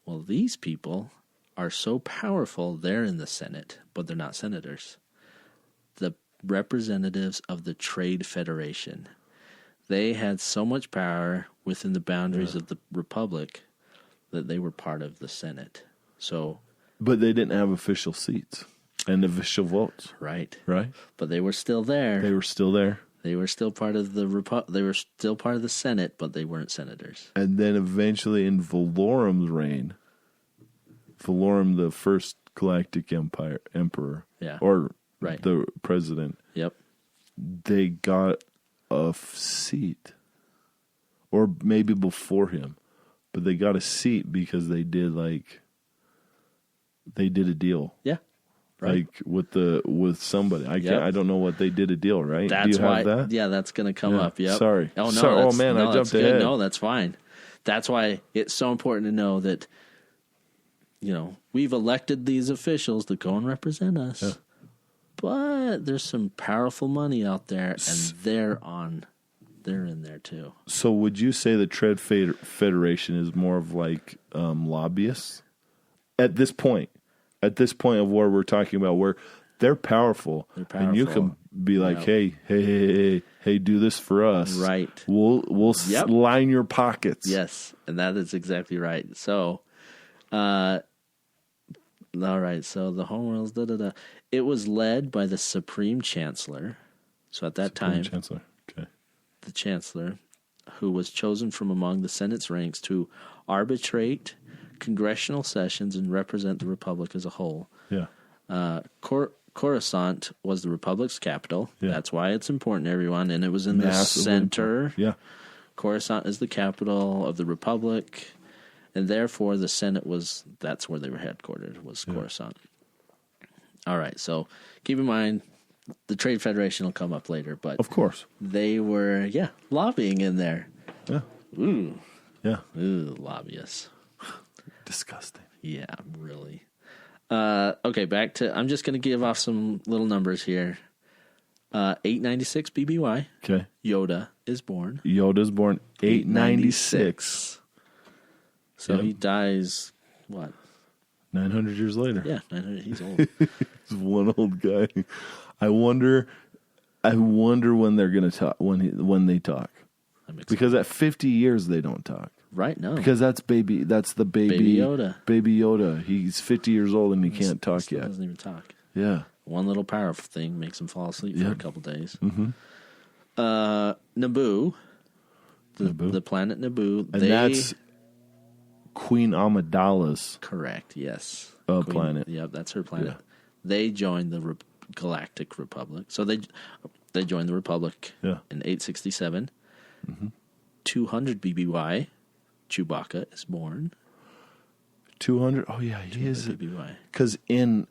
Well, these people are so powerful, they're in the Senate, but they're not senators. The representatives of the Trade Federation. They had so much power within the boundaries of the Republic that they were part of the Senate. But they didn't have official seats and official votes. Right. Right? But they were still there. They were still there. They were still part of they were still part of the Senate, but they weren't senators. And then eventually in Valorum's reign, Valorum, the first Galactic Emperor, or the president, they got a seat. Or maybe before him. But they got a seat because they did a deal. Yeah. Right. Like with somebody. I don't know what they did a deal, right? That's Do you have why, that? Yeah, that's going to come up. Yep. Sorry. Oh, no. Sorry. Oh, man, I jumped ahead. No, that's fine. that's why it's so important to know that, we've elected these officials to go and represent us. Yeah. But there's some powerful money out there, and they're in there too. So would you say the Trade Federation is more of like lobbyists? At this point of where we're talking about, where they're powerful. And you can be like, hey, do this for us. Right. We'll line your pockets. Yes, and that is exactly right. So, all right, so the Home Rules, it was led by the Supreme Chancellor. So at that time, Chancellor. Okay. The Chancellor, who was chosen from among the Senate's ranks to arbitrate congressional sessions and represent the Republic as a whole. Yeah. Coruscant was the Republic's capital. Yeah. That's why it's important, everyone. And it was in the center. Yeah. Coruscant is the capital of the Republic. And therefore, the Senate that's where they were headquartered, was Coruscant. All right. So keep in mind, the Trade Federation will come up later. But of course. They were, lobbying in there. Yeah. Ooh. Yeah. Ooh, lobbyists. Disgusting. Yeah, really. Okay, back to... I'm just going to give off some little numbers here. 896 BBY. Okay. Yoda is born. 896. So he dies, what? 900 years later. Yeah, 900. He's old. He's one old guy. I wonder when they're going to talk, when they talk. Because at 50 years they don't talk. Right now. Because that's the baby Yoda. Baby Yoda. He's 50 years old and he can't talk yet. Doesn't even talk. Yeah. One little powerful thing makes him fall asleep for a couple days. Mm-hmm. Naboo. The planet Naboo. And that's Queen Amidala's. Correct, yes. Planet. Yep, that's her planet. Yeah. They joined the Galactic Republic. So they joined the Republic in 867. Mm-hmm. 200 BBY. Chewbacca is born. 200? Oh, yeah, he is. BBY. Because in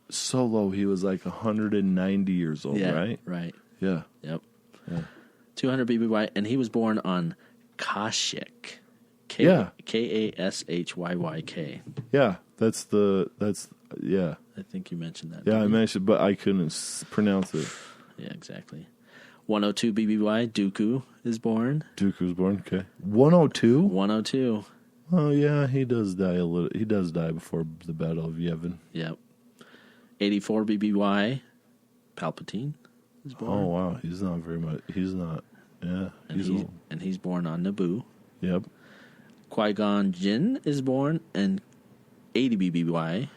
Solo, he was like 190 years old, right? Right. Yeah. Yep. Yeah. 200 BBY, and he was born on Kashyyyk. Kashyyk. Yeah, yeah. I think you mentioned that. Yeah, I mentioned, but I couldn't pronounce it. Yeah, exactly. 102 BBY, Dooku is born. Dooku's born, okay. 102? 102. Oh, yeah, he does die a little. He does die before the Battle of Yavin. Yep. 84 BBY, Palpatine is born. Oh, wow, he's not very much. He's not, he's old. And he's born on Naboo. Yep. Qui-Gon Jinn is born, and 80 BBY,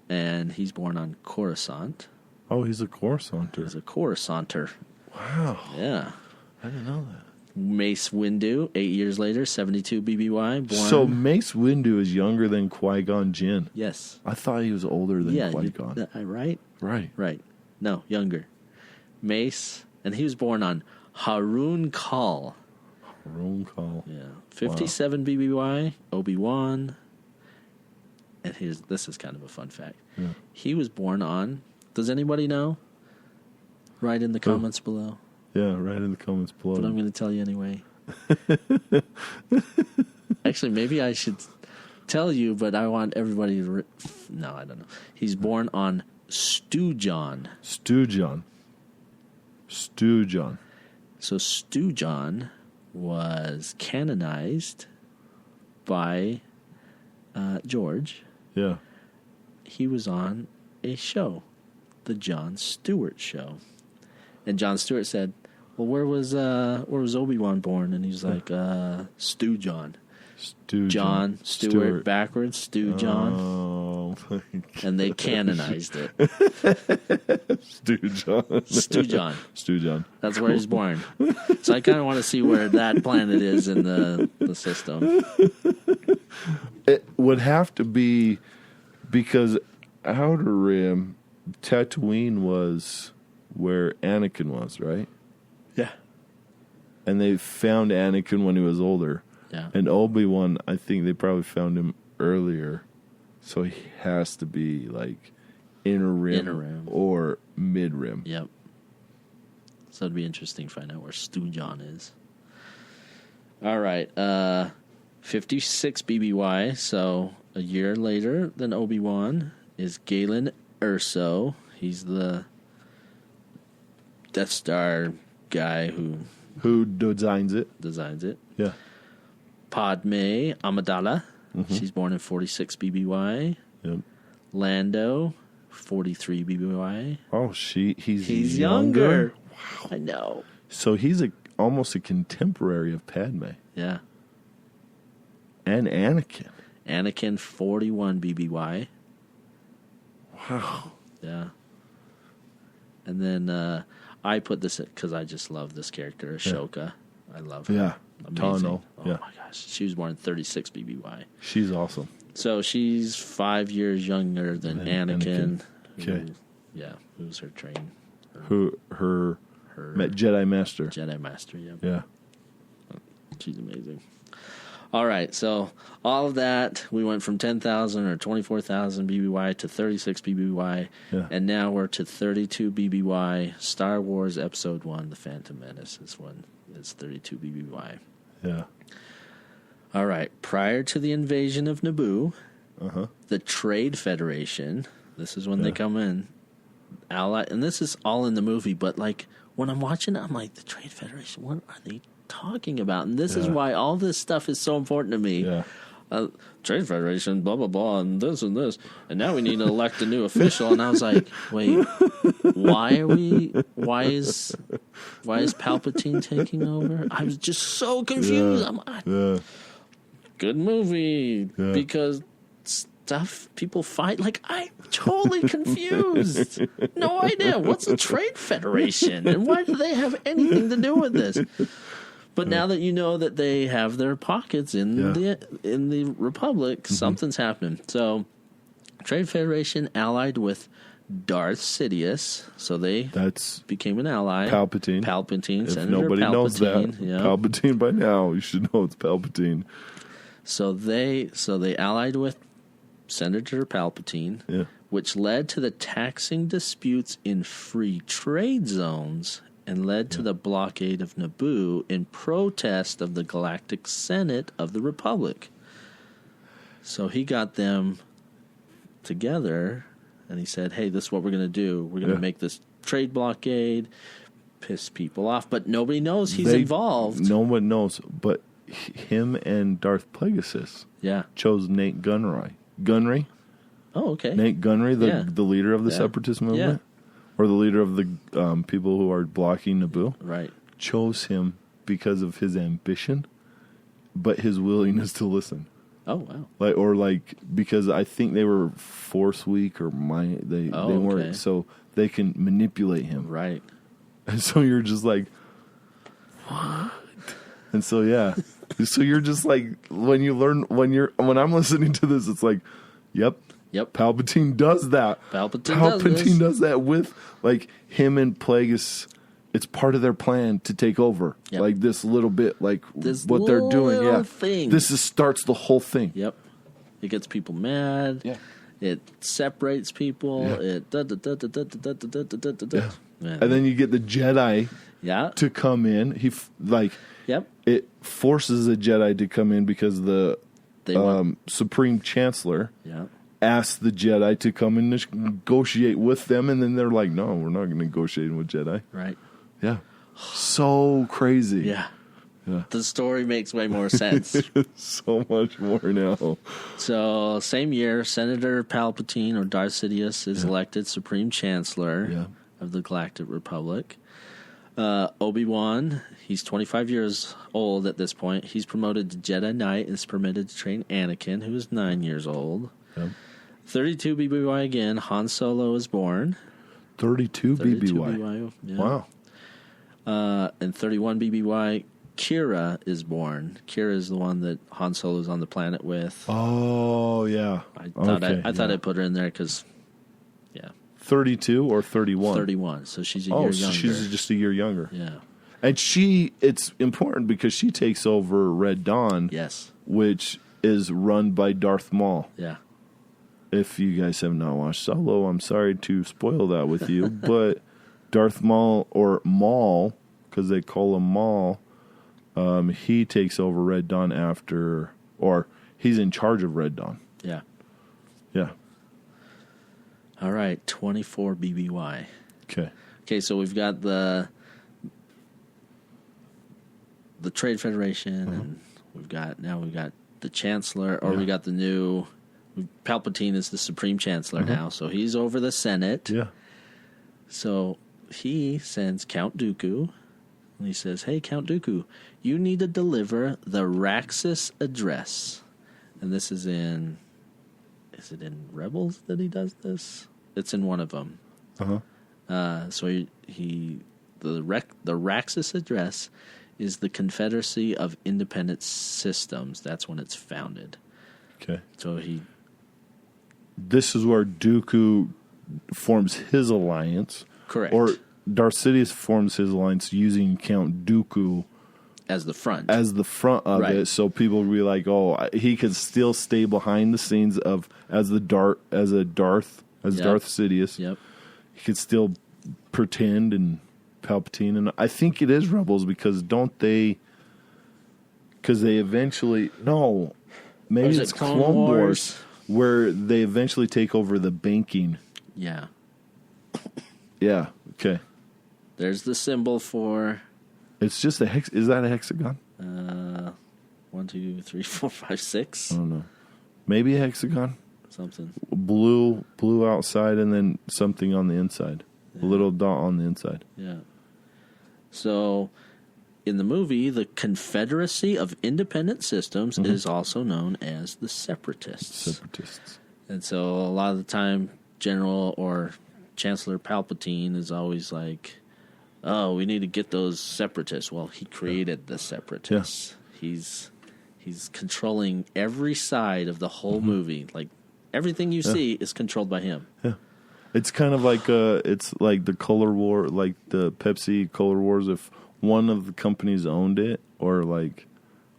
and he's born on Coruscant. Oh, he's a Coruscanter. He's a Coruscanter. Wow. Yeah. I didn't know that. Mace Windu, 8 years later, 72 BBY, born. So Mace Windu is younger than Qui-Gon Jinn. Yes. I thought he was older than Qui-Gon. Right? Right. No, younger. Mace, and he was born on Harun Kal. Yeah. 57 BBY, Obi-Wan. And this is kind of a fun fact. Yeah. He was born on, does anybody know? Write in the comments below. Yeah, write in the comments below. But I'm going to tell you anyway. Actually, maybe I should tell you, but I want everybody to... No, I don't know. He's born on Stewjon. Stewjon. So Stewjon was canonized by George. Yeah. He was on a show, the Jon Stewart Show. And Jon Stewart said, well, where was Obi-Wan born? And he's like, Stewjon. Jon Stewart backwards, Stewjon. Oh, my God. And they canonized it. Stewjon. That's where he's born. So I kind of want to see where that planet is in the system. It would have to be because Outer Rim, Tatooine was where Anakin was, right? Yeah. And they found Anakin when he was older. Yeah. And Obi-Wan, I think they probably found him earlier. So he has to be like inner rim. Or mid rim. Yep. So it'd be interesting to find out where Stewjon is. All right. 56 BBY, so a year later than Obi-Wan, is Galen Erso. He's the Death Star guy who designs it. Yeah. Padme Amidala. Mm-hmm. She's born in 46 BBY. Yep. Lando, 43 BBY. Oh, he's younger. Wow. I know. So he's almost a contemporary of Padme. Yeah. And Anakin. Anakin, 41 BBY. Wow. Yeah. And then I put this because I just love this character, Ashoka. Yeah. I love her. Yeah. Amazing. Tano. Oh, my gosh. She was born in 36 BBY. She's awesome. So she's 5 years younger than Anakin. Okay. Who's her train? Her Jedi Master. Jedi Master, yeah. Yeah. She's amazing. All right, so all of that, we went from 10,000 or 24,000 BBY to 36 BBY, and now we're to 32 BBY. Star Wars Episode 1, The Phantom Menace, is 32 BBY. Yeah. All right, prior to the invasion of Naboo, the Trade Federation, this is when they come in, allied, and this is all in the movie, but like when I'm watching it, I'm like, the Trade Federation, what are they talking about? And this is why all this stuff is so important to me. Yeah. Trade Federation, blah blah blah, and this, and now we need to elect a new official. And I was like, wait, why is Palpatine taking over? I was just so confused. Good movie because stuff people fight. Like, I'm totally confused. No idea what's a Trade Federation and why do they have anything to do with this? But now that you know that they have their pockets in the Republic, something's happening. So, Trade Federation allied with Darth Sidious, so they became an ally. Palpatine. If Senator nobody Palpatine, knows that, Palpatine by now, you should know it's Palpatine. So they allied with Senator Palpatine, which led to the taxing disputes in free trade zones and led to the blockade of Naboo in protest of the Galactic Senate of the Republic. So he got them together, and he said, hey, this is what we're going to do. We're going to make this trade blockade, piss people off, but nobody knows he's involved. No one knows, but him and Darth Plagueis chose Nate Gunray. Oh, okay. Nate Gunray, the leader of the Separatist movement. Or the leader of the people who are blocking Naboo, chose him because of his ambition, but his willingness to listen. Oh wow! Because I think they were Force weak or they weren't, so they can manipulate him. Right. And so you're just like, what? And so so you're just like when I'm listening to this, it's like, yep. Palpatine does that. Palpatine does that with him and Plagueis. It's part of their plan to take over. Like this little bit, this what they're doing. Thing. This starts the whole thing. Yep. It gets people mad. Yeah. It separates people. Yeah. It And then you get the Jedi to come in. It forces a Jedi to come in because the Supreme Chancellor asked the Jedi to come and negotiate with them, and then they're like, no, we're not going to negotiate with Jedi. Right. Yeah. So crazy. Yeah. The story makes way more sense. So much more now. So, same year, Senator Palpatine, or Darth Sidious, is elected Supreme Chancellor of the Galactic Republic. Obi-Wan, he's 25 years old at this point. He's promoted to Jedi Knight and is permitted to train Anakin, who is 9 years old. Yep. 32 BBY again, Han Solo is born. 32 BBY. Wow. And 31 BBY, Kira is born. Kira is the one that Han Solo is on the planet with. Oh, yeah. I thought I'd put her in there because, 32 or 31? 31, so she's a year younger. Oh, she's just a year younger. Yeah. And it's important because she takes over Red Dawn. Yes. Which is run by Darth Maul. Yeah. If you guys have not watched Solo, I'm sorry to spoil that with you, but Darth Maul, or Maul, because they call him Maul, He takes over Red Dawn after, or he's in charge of Red Dawn. Yeah. Yeah. All right, 24 BBY. Okay. Okay, so we've got the Trade Federation, and we've got the Chancellor, or we got the new Palpatine is the Supreme Chancellor now, so he's over the Senate. Yeah. So he sends Count Dooku, and he says, "Hey, Count Dooku, you need to deliver the Raxus Address." And this is in... Is it in Rebels that he does this? It's in one of them. So the Raxus Address is the Confederacy of Independent Systems. That's when it's founded. Okay. So this is where Dooku forms his alliance. Correct. Or Darth Sidious forms his alliance using Count Dooku as the front of it, so people will be like, "Oh, he could still stay behind the scenes as Darth Sidious. Yep. He could still pretend and Palpatine." And I think it is Rebels because they eventually maybe it's Clone Wars where they eventually take over the banking. Yeah. Yeah. Okay. There's the symbol for. It's just a hex. Is that a hexagon? 1, 2, 3, 4, 5, 6. I don't know. Maybe a hexagon. Something. Blue outside, and then something on the inside. Yeah. A little dot on the inside. Yeah. So, in the movie, the Confederacy of Independent Systems is also known as the Separatists. And so, a lot of the time, General or Chancellor Palpatine is always like, "Oh, we need to get those Separatists." Well, he created the Separatists. Yeah. He's controlling every side of the whole movie. Like, everything you see is controlled by him. Yeah. It's kind of like it's like the color war, like the Pepsi color wars. If one of the companies owned it, or like,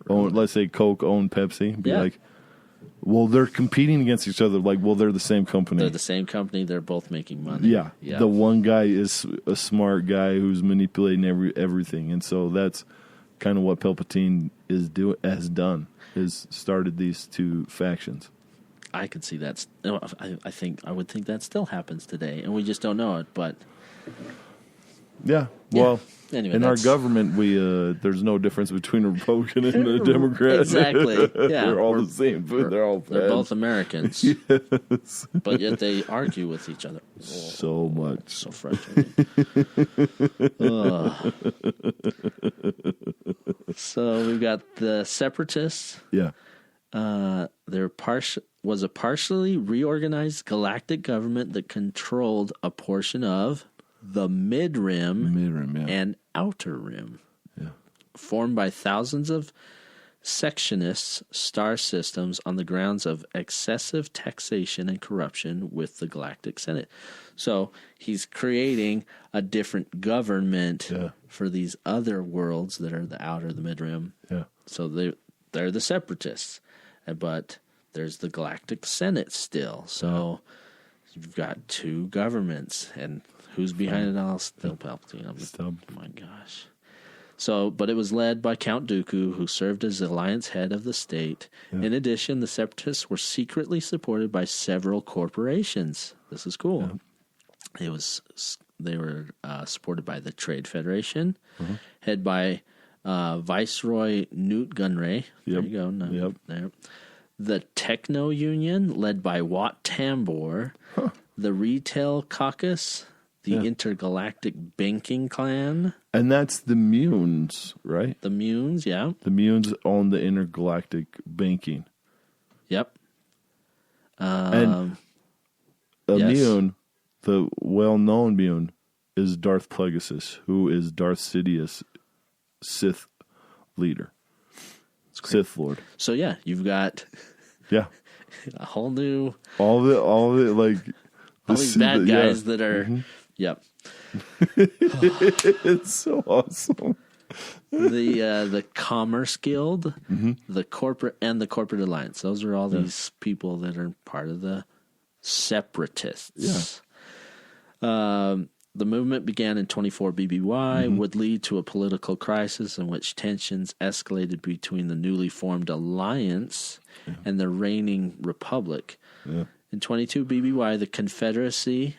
let's say Coke owned Pepsi, be like, well, they're competing against each other. Like, well, they're the same company. They're the same company. They're both making money. Yeah. The one guy is a smart guy who's manipulating everything, and so that's kind of what Palpatine has done. Is started these two factions. I could see that. I would think that still happens today, and we just don't know it. But yeah, well, anyway, in our government, there's no difference between a Republican and a Democrat. Exactly. Yeah, they're all the same. They're both Americans. Yes, but yet they argue with each other so much. So frustrating. So we've got the Separatists. Yeah. Was a partially reorganized galactic government that controlled a portion of the Mid-Rim and Outer Rim. Yeah. Formed by thousands of sectionist star systems on the grounds of excessive taxation and corruption with the Galactic Senate. So he's creating a different government for these other worlds that are the outer, the Mid-Rim. Yeah. So they're the Separatists. But there's the Galactic Senate still. So you've got two governments. And who's behind it all? Still Palpatine. Oh my gosh. So, but it was led by Count Dooku, who served as the alliance head of the state. Yeah. In addition, the Separatists were secretly supported by several corporations. This is cool. Yeah. They were supported by the Trade Federation, head by Viceroy Newt Gunray. There you go. There. The Techno Union, led by Wat Tambor. The Retail Caucus. The Intergalactic Banking Clan. And that's the Munes, right? The Munes, yeah. The Munes own the Intergalactic Banking. Yep. And Mune, the well-known Mune, is Darth Plagueis, who is Darth Sidious' Sith leader. Sith Lord. So yeah, you've got a whole new all the like all these bad guys that are yep. It's so awesome. The Commerce Guild, the corporate alliance. Those are all these people that are part of the Separatists. Yeah. the movement began in 24 BBY, would lead to a political crisis in which tensions escalated between the newly formed alliance and the reigning republic. Yeah. In 22 BBY, the Confederacy,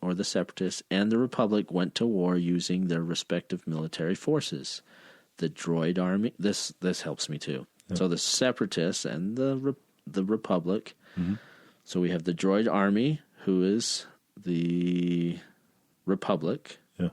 or the Separatists, and the Republic went to war using their respective military forces. The Droid Army, this helps me too. Yeah. So the Separatists and the Republic. So we have the Droid Army, who is the Republic. Yeah.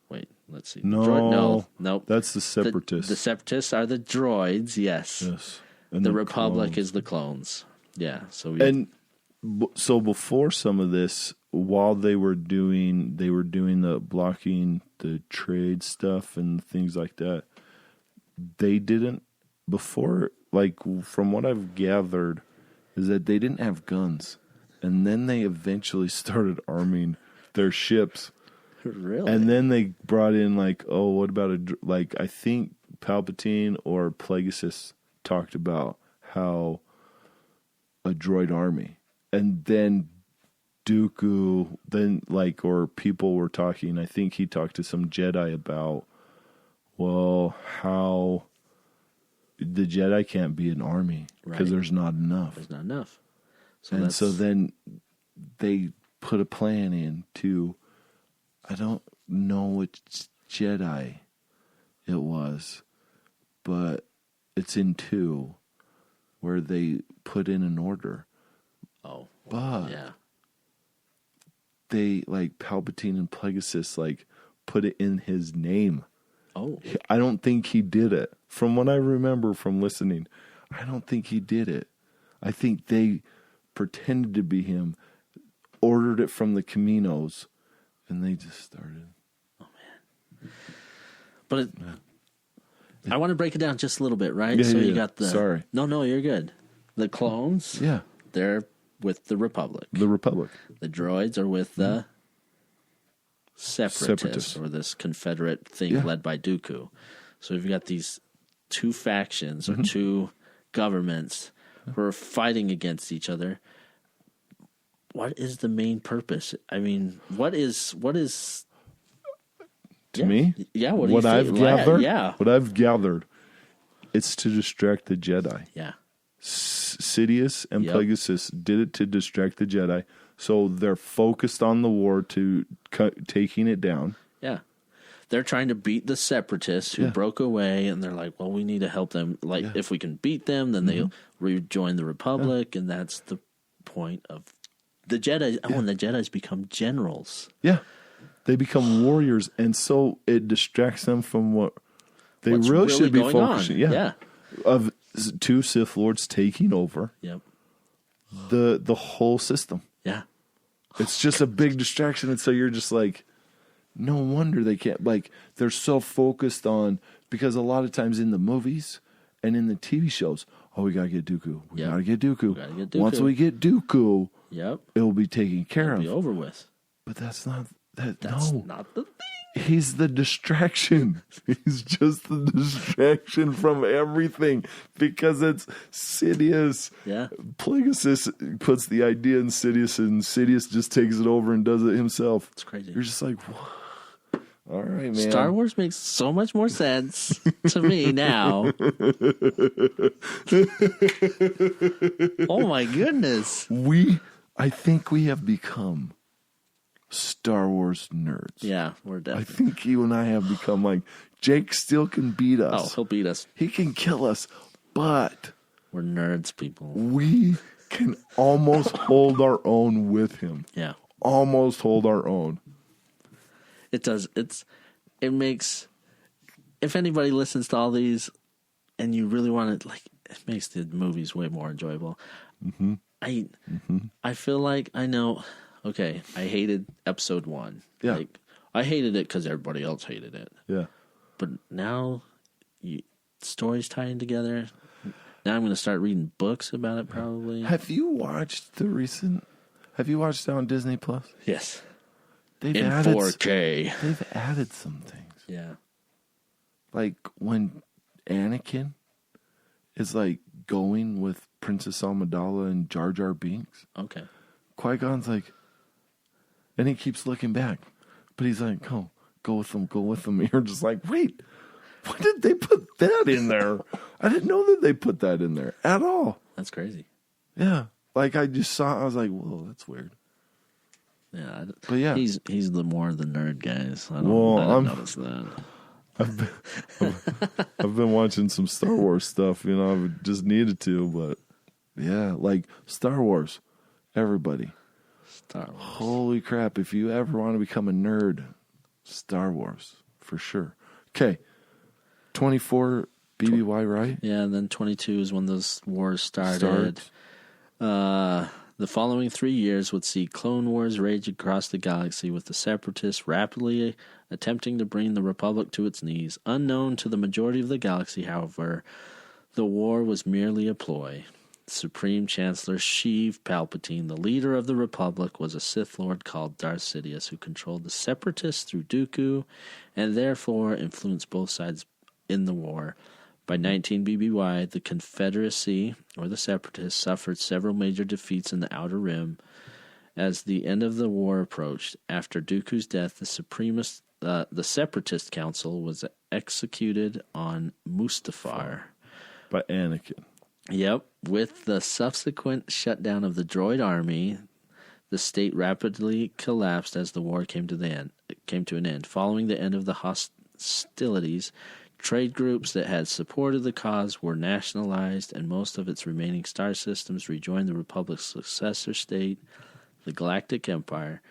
Wait, let's see. No. Nope. That's the Separatists. The Separatists are the droids, yes. Yes. And the Republic clones. is the clones. Yeah. So before some of this, while they were doing the blocking the trade stuff and things like that, they didn't before, like from what I've gathered, is that they didn't have guns. And then they eventually started arming their ships. Really? And then they brought in what about I think Palpatine or Plagueis talked about how a droid army. And then Dooku, or people were talking, I think he talked to some Jedi about, how the Jedi can't be an army because there's not enough. There's not enough. So then they put a plan in to, I don't know which Jedi it was, but it's in 2 where they put in an order. Oh. But yeah. They, Palpatine and Plagueis, put it in his name. Oh. I don't think he did it. From what I remember from listening, I don't think he did it. I think they pretended to be him, ordered it from the Caminos, and they just started. Oh, man. But I want to break it down just a little bit, right? Yeah, you got the... Sorry. No, you're good. The clones, they're with the Republic. The Republic. The droids are with the Separatists, or this Confederate thing led by Dooku. So you've got these 2 factions or 2 governments who are fighting against each other. What is the main purpose? I mean, what is to me? Yeah, what I've gathered? Yeah. What I've gathered, it's to distract the Jedi. Yeah. Sidious and Plagueis did it to distract the Jedi, so they're focused on the war to taking it down. Yeah. They're trying to beat the Separatists who broke away, and they're like, well, we need to help them. If we can beat them, then they'll rejoin the Republic, and that's the point of the Jedi. Oh, and the Jedis become generals. Yeah. They become warriors, and so it distracts them from what they really should be focusing on. Yeah. Of 2 Sith Lords taking over the whole system. Yeah. It's just a big distraction, and so you're just no wonder they can't, they're so focused on, because a lot of times in the movies and in the TV shows, we got to get Dooku. We got to get Dooku. Once we get Dooku, it'll be taken care of. It'll be over with. But that's not not the thing. He's the distraction. He's just the distraction from everything because it's Sidious. Yeah. Plagueis puts the idea in Sidious, and Sidious just takes it over and does it himself. It's crazy. You're just like, what? All right, man. Star Wars makes so much more sense to me now. Oh my goodness. I think we have become Star Wars nerds. Yeah, we're definitely. I think you and I have become Jake still can beat us. Oh, he'll beat us. He can kill us, but we're nerds, people. We can almost hold our own with him. Yeah. Almost hold our own. It does. It makes, if anybody listens to all these and you really want to, it makes the movies way more enjoyable. Mm-hmm. I feel like I know. Okay, I hated episode 1. Yeah. I hated it because everybody else hated it. Yeah. But now, stories tying together. Now I'm going to start reading books about it, probably. Have you watched on Disney Plus? Yes. They've in added 4K. They've added some things. Yeah. Like when Anakin is going with Princess Amidala and Jar Jar Binks. Okay. Qui-Gon's and he keeps looking back. But he's like, go with them. And you're just like, wait, why did they put that in there? I didn't know that they put that in there at all. That's crazy. Yeah. Like, I just saw, I was like, whoa, that's weird. Yeah. But yeah. He's the more the nerd guys. I don't notice that. I've been watching some Star Wars stuff, I just needed to, but yeah, like Star Wars, everybody. Star Wars. Holy crap, if you ever want to become a nerd, Star Wars, for sure. Okay, 24 BBY, right? Yeah, and then 22 is when those wars started. The following 3 years would see clone wars rage across the galaxy, with the Separatists rapidly attempting to bring the Republic to its knees. Unknown to the majority of the galaxy, however, the war was merely a ploy. Supreme Chancellor Sheev Palpatine, the leader of the Republic, was a Sith Lord called Darth Sidious, who controlled the Separatists through Dooku, and therefore influenced both sides in the war. By 19 BBY, the Confederacy, or the Separatists, suffered several major defeats in the Outer Rim. As the end of the war approached, after Dooku's death, the Separatist Council was executed on Mustafar. By Anakin. Yep. With the subsequent shutdown of the droid army, the state rapidly collapsed as the war came to an end. Following the end of the hostilities, trade groups that had supported the cause were nationalized, and most of its remaining star systems rejoined the Republic's successor state, the Galactic Empire,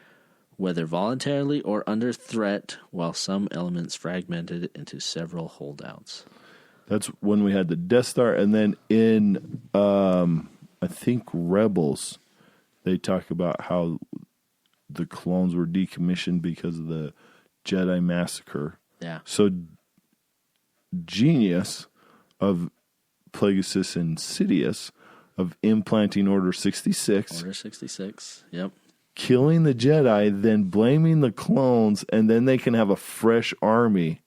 whether voluntarily or under threat, while some elements fragmented into several holdouts. That's when we had the Death Star, and then in, I think, Rebels, they talk about how the clones were decommissioned because of the Jedi massacre. Yeah. So, genius of Plagueis and Sidious of implanting Order 66. Order 66, yep. Killing the Jedi, then blaming the clones, and then they can have a fresh army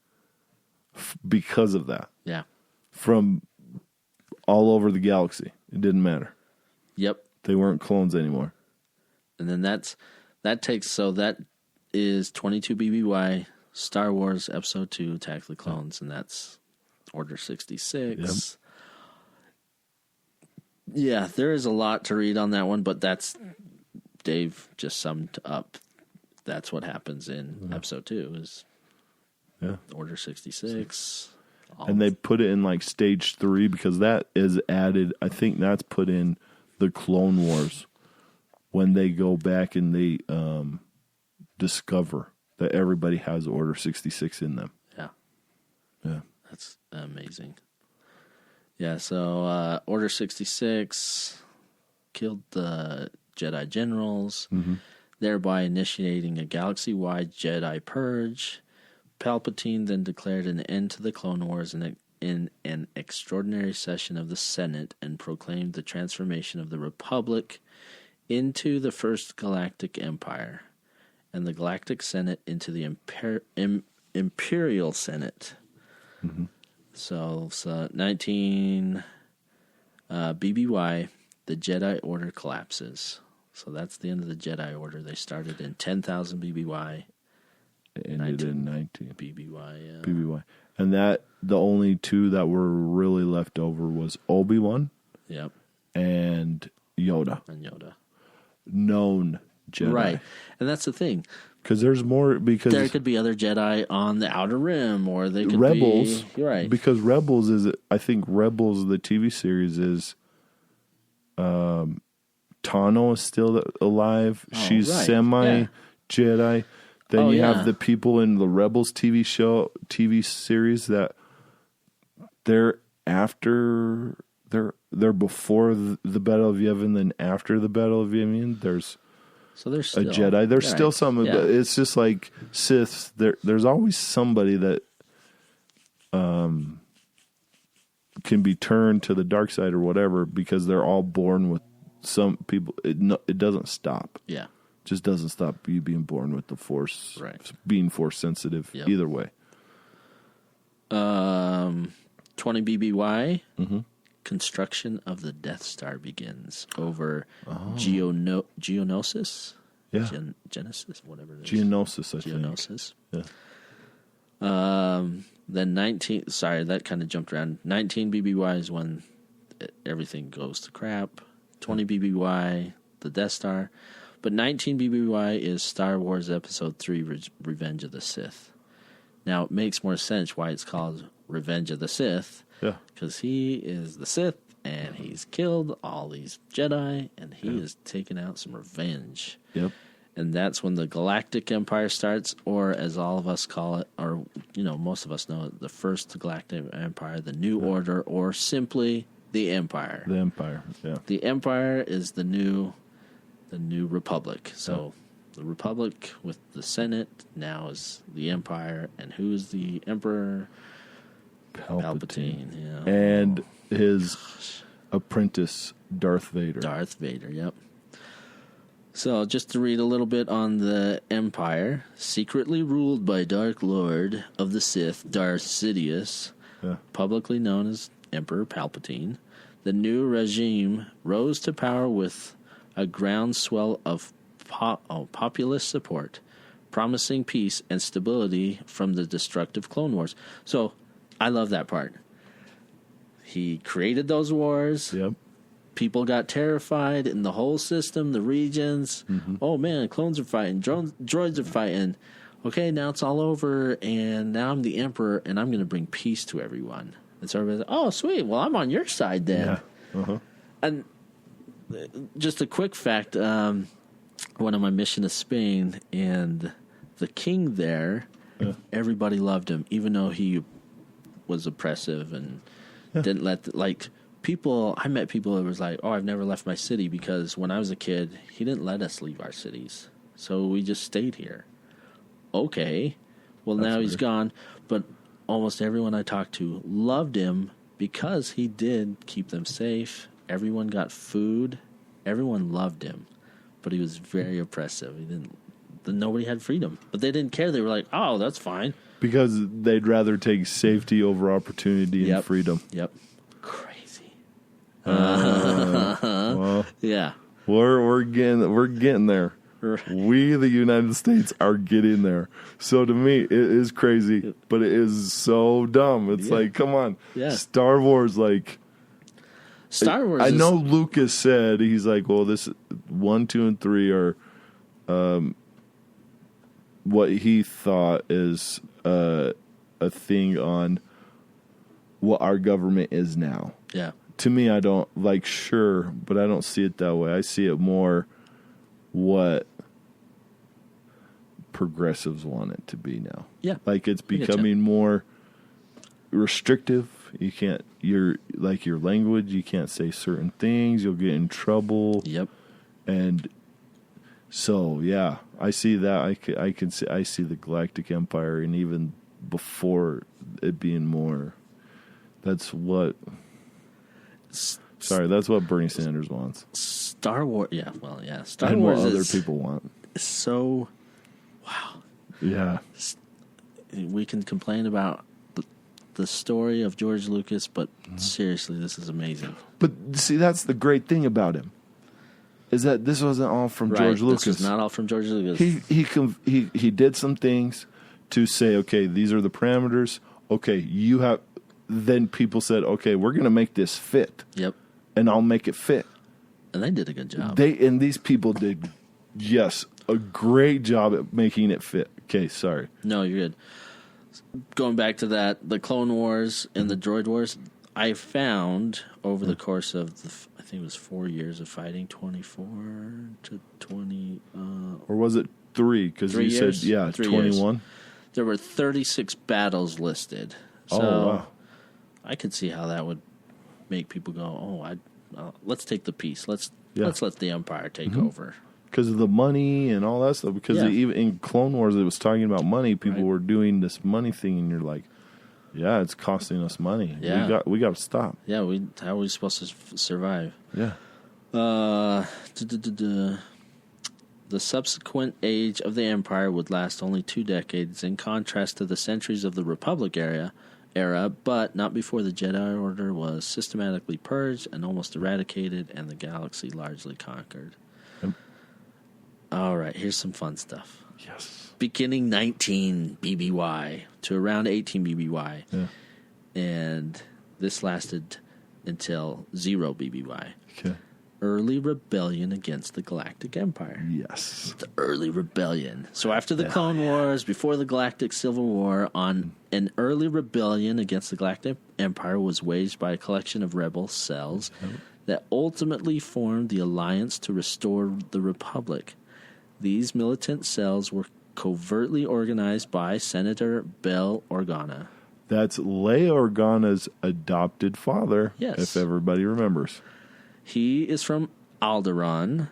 because of that. Yeah. From all over the galaxy. It didn't matter. Yep. They weren't clones anymore. And then that is 22 BBY, Star Wars Episode 2, Attack of the Clones, and that's Order 66. Yep. Yeah, there is a lot to read on that one, but Dave just summed up. That's what happens in Episode 2 is Order 66. And they put it in like Stage 3 because that is added. I think that's put in the Clone Wars when they go back and they discover that everybody has Order 66 in them. Yeah. Yeah. That's amazing. Yeah, so Order 66 killed the Jedi generals, thereby initiating a galaxy-wide Jedi purge. Palpatine then declared an end to the Clone Wars in an extraordinary session of the Senate and proclaimed the transformation of the Republic into the First Galactic Empire and the Galactic Senate into the Imperial Senate. Mm-hmm. So 19 BBY, the Jedi Order collapses. So that's the end of the Jedi Order. They started in 10,000 BBY. Ended in 19 BBY, yeah. BBY. And that the only two that were really left over was Obi-Wan. Yep. And Yoda. Known Jedi. Right. And that's the thing. Because there's more, because there could be other Jedi on the Outer Rim, or they could Rebels, be... Right. Because Rebels is, I think Rebels, the TV series is, Tano is still alive. She's semi-Jedi. Then you have the people in the Rebels TV series that they're after, they're before the Battle of Yavin, then after the Battle of Yavin. There's still a Jedi. There's still some. Yeah. It's just like Siths. There's always somebody that can be turned to the dark side or whatever, because they're all born with some people. It doesn't stop. Yeah. Just doesn't stop you being born with the Force, right. Being Force sensitive, either way. 20 BBY, construction of the Death Star begins over Geonosis. Yeah. Genesis, whatever it is. Geonosis, I think. Geonosis. Yeah. Then 19, sorry, that kind of jumped around. 19 BBY is when everything goes to crap. 20 BBY, the Death Star. But 19 BBY is Star Wars Episode 3, Revenge of the Sith. Now, it makes more sense why it's called Revenge of the Sith. Yeah. Because he is the Sith, and he's killed all these Jedi, and he is taking out some revenge. Yep. And that's when the Galactic Empire starts, or as all of us call it, or, most of us know it, the First Galactic Empire, the New Order, or simply the Empire. The Empire, yeah. The Empire is the new Republic. So the Republic with the Senate now is the Empire, and who's the Emperor? Palpatine, yeah. And his apprentice, Darth Vader. Darth Vader, yep. So, just to read a little bit on the Empire. Secretly ruled by Dark Lord of the Sith, Darth Sidious, publicly known as Emperor Palpatine, the new regime rose to power with a groundswell of populist support, promising peace and stability from the destructive Clone Wars. So, I love that part. He created those wars. Yep. People got terrified in the whole system, the regions. Mm-hmm. Oh, man, clones are fighting. Droids are fighting. Okay, now it's all over, and now I'm the Emperor, and I'm going to bring peace to everyone. And so everybody's like, oh, sweet. Well, I'm on your side then. Yeah. Uh-huh. And just a quick fact, one of my mission to Spain, and the king there, everybody loved him, even though he was oppressive and didn't let... I met people that was like, oh, I've never left my city because when I was a kid, he didn't let us leave our cities. So we just stayed here. Okay. Well, that's now he's gone. But almost everyone I talked to loved him because he did keep them safe. Everyone got food. Everyone loved him. But he was very oppressive. Nobody had freedom. But they didn't care. They were like, oh, that's fine. Because they'd rather take safety over opportunity and freedom. Yep. Well, yeah, we're getting there. Right. We, the United States, are getting there. So to me, it is crazy, but it is so dumb. It's like, come on, Star Wars. I know Lucas said he's like, well, this 1, 2, and 3 are what he thought is a thing on what our government is now. Yeah. To me, I don't sure, but I don't see it that way. I see it more what progressives want it to be now. Yeah. It's becoming more restrictive. You can't, your language, you can't say certain things. You'll get in trouble. Yep. And so, yeah, I see that. I see the Galactic Empire, and even before it being more, that's what Bernie Sanders wants. Star Wars, Star and Wars what other people want. So, wow. Yeah. We can complain about the story of George Lucas, but seriously, this is amazing. But see, that's the great thing about him, is that this wasn't all from George Lucas. This is not all from George Lucas. He did some things to say, okay, these are the parameters. Okay, you have. Then people said, okay, we're going to make this fit. Yep. And I'll make it fit. And they did a good job. These people did, a great job at making it fit. Okay, sorry. No, you're good. Going back to that, the Clone Wars and the Droid Wars, I found over the course of I think it was 4 years of fighting, 24 to 20. Or was it 3? Because you years? Said, 21. There were 36 battles listed. So, wow. I could see how that would make people go, let's take the peace. Let's let the Empire take over. Because of the money and all that stuff. Because even in Clone Wars, it was talking about money. People were doing this money thing, and you're like, yeah, it's costing us money. Yeah. We got to stop. Yeah, how are we supposed to survive? Yeah. The subsequent age of the Empire would last only 2 decades, in contrast to the centuries of the Republic era, but not before the Jedi Order was systematically purged and almost eradicated, and the galaxy largely conquered. All right, here's some fun stuff. Yes. Beginning 19 BBY to around 18 BBY. Yeah. And this lasted until 0 BBY. Okay. Early rebellion against the Galactic Empire. Yes. The early rebellion. So after the Clone Wars, before the Galactic Civil War, an early rebellion against the Galactic Empire was waged by a collection of rebel cells that ultimately formed the Alliance to restore the Republic. These militant cells were covertly organized by Senator Bail Organa. That's Leia Organa's adopted father, Yes. if everybody remembers. He is from Alderaan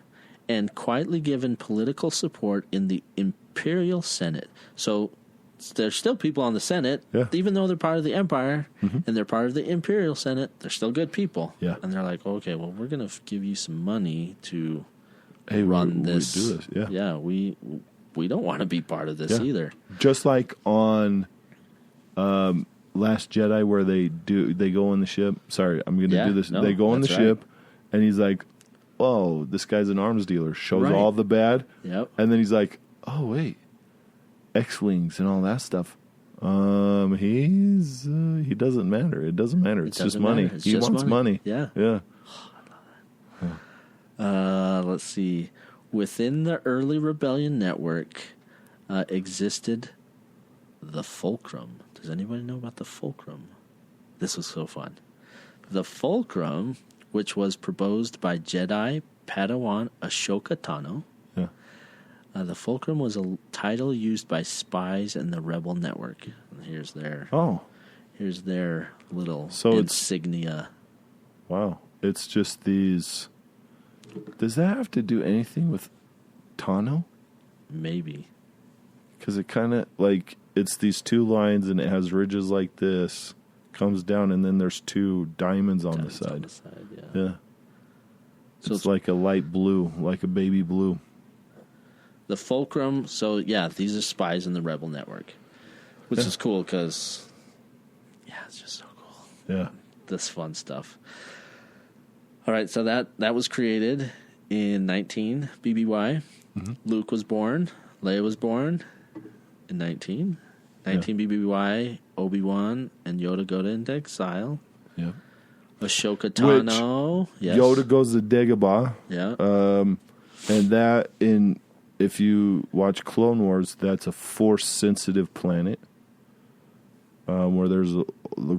and quietly given political support in the Imperial Senate. So there's still people on the Senate, even though they're part of the Empire and they're part of the Imperial Senate. They're still good people. Yeah. And they're like, okay, well, we're going to give you some money to run this. We do this. Yeah, we don't want to be part of this either. Just like on Last Jedi, where they go on the ship. Sorry, I'm going to do this. They go on the ship, and he's like, "Oh, this guy's an arms dealer." Shows all the bad. Yep. And then he's like, "Oh wait, X-wings and all that stuff. He doesn't matter. It doesn't matter. It's just money. He wants money. Yeah. Yeah." Let's see. Within the early rebellion network existed the Fulcrum. Does anybody know about the Fulcrum? This was so fun. The Fulcrum, which was proposed by Jedi Padawan Ashoka Tano. Yeah. The Fulcrum was a title used by spies in the rebel network. And here's their little insignia. Wow. It's just these. Does that have to do anything with Tano? Maybe. Because it kind of, like, it's these two lines and it has ridges like this, comes down, and then there's two diamonds on the side. Yeah. So it's like a light blue, like a baby blue. The Fulcrum, so yeah, these are spies in the Rebel Network, which is cool because, it's just so cool. Yeah. This fun stuff. All right, so that was created in 19 BBY. Mm-hmm. Luke was born. Leia was born in 19. 19 BBY, Obi-Wan and Yoda go into exile. Yeah. Ashoka Tano. Yes. Yoda goes to Dagobah. Yeah. And that, if you watch Clone Wars, that's a Force-sensitive planet where there's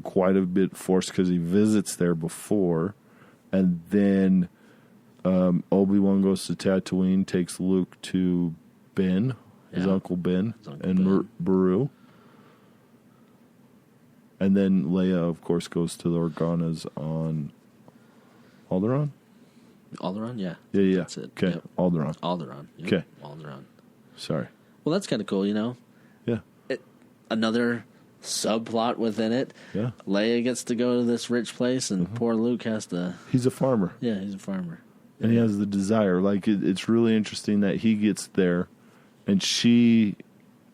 quite a bit Force because he visits there before. And then Obi-Wan goes to Tatooine, takes Luke to Ben, his Uncle Ben, Beru. And then Leia, of course, goes to the Organas on Alderaan? Alderaan, yeah. Yeah. That's it. Okay, yep. Alderaan. Yep. Okay. Alderaan. Sorry. Well, that's kind of cool, Yeah. Another subplot within it. Yeah. Leia gets to go to this rich place, and poor Luke has to... He's a farmer. Yeah, he's a farmer. And he has the desire. Like, it's really interesting that he gets there, and she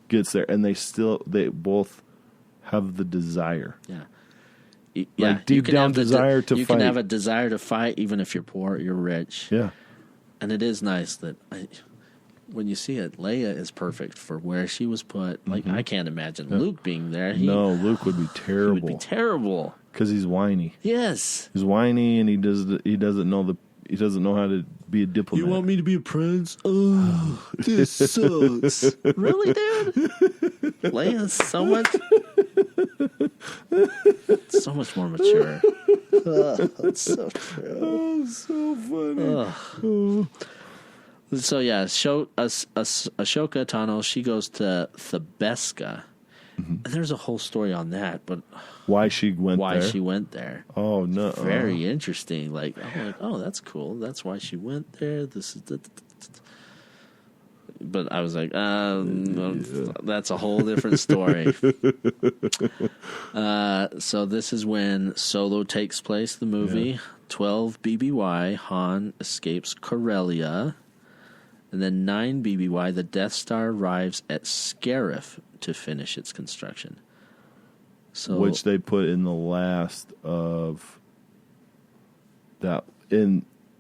gets there, and they both have the desire. Yeah. Like, deep down desire to fight. You can have a desire to fight even if you're poor or you're rich. Yeah. And it is nice that when you see it, Leia is perfect for where she was put. Like, I can't imagine Luke being there. Luke would be terrible. He would be terrible. Because he's whiny. Yes. He's whiny, and he doesn't know how to be a diplomat. You want me to be a prince? Oh, this sucks. Really, dude? Leia's so much more mature. That's so true. Oh, so funny. So yeah, Ashoka Tano, she goes to Thebeska. Mm-hmm. And there's a whole story on that, but why she went there? Oh no, very interesting. Like, I'm like, oh, that's cool. That's why she went there. This is but I was like, that's a whole different story. So this is when Solo takes place. The movie 12 BBY, Han escapes Corellia. And then 9 BBY, the Death Star arrives at Scarif to finish its construction. So, which they put in the last of that.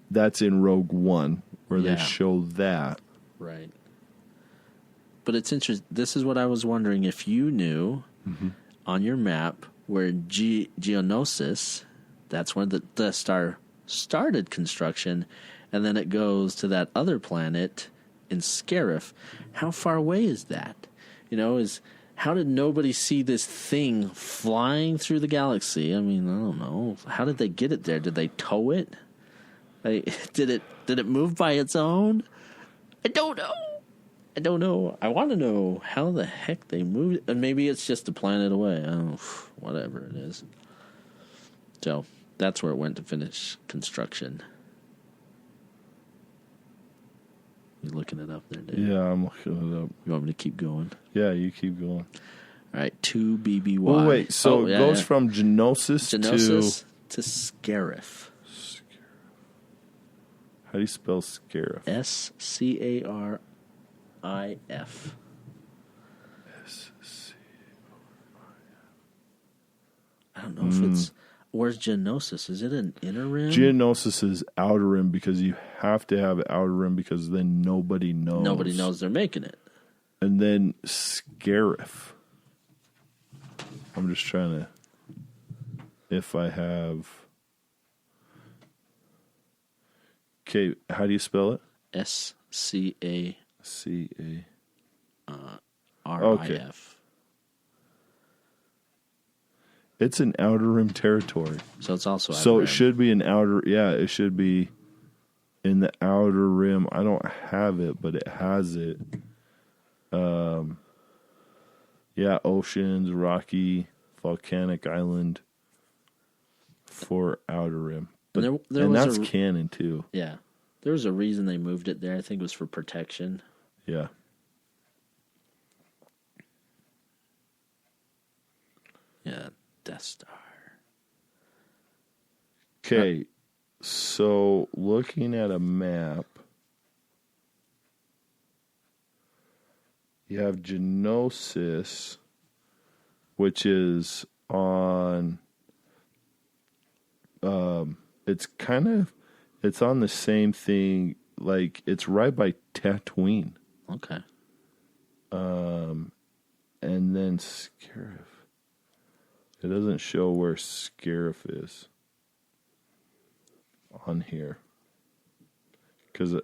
That's in Rogue One, where they show that. Right. But it's interesting. This is what I was wondering if you knew on your map where Geonosis, that's where the star started construction, and then it goes to that other planet in Scarif. How far away is that? How did nobody see this thing flying through the galaxy? I mean, I don't know. How did they get it there? Did they tow it? Did it move by its own? I don't know. I want to know how the heck they moved it. And maybe it's just a planet away. I don't know. Whatever it is. So, that's where it went to finish construction. You looking it up there, Dave? Yeah, I'm looking it up. You want me to keep going? Yeah, you keep going. All right, 2BBY. Oh, wait. So it goes from Geonosis to Scarif. How do you spell Scarif? Scarif. I don't know if it's... Where's Geonosis? Is it an inner rim? Geonosis is outer rim because you have to have outer rim because then nobody knows. Nobody knows they're making it. And then Scarif. I'm just trying to... If I have... Okay, how do you spell it? SCARIF. Okay. It's an outer rim territory. So it's also outer So rim. it should be an outer... Yeah, it should be in the outer rim. I don't have it, but it has it. Yeah, oceans, rocky, volcanic island for outer rim. But, and that's canon, too. Yeah. There was a reason they moved it there. I think it was for protection. Yeah. Yeah, Death Star. Okay, so looking at a map, you have Geonosis, which is on... it's on the same thing, like it's right by Tatooine. Okay. And then Scarif. It doesn't show where Scarif is on here. Because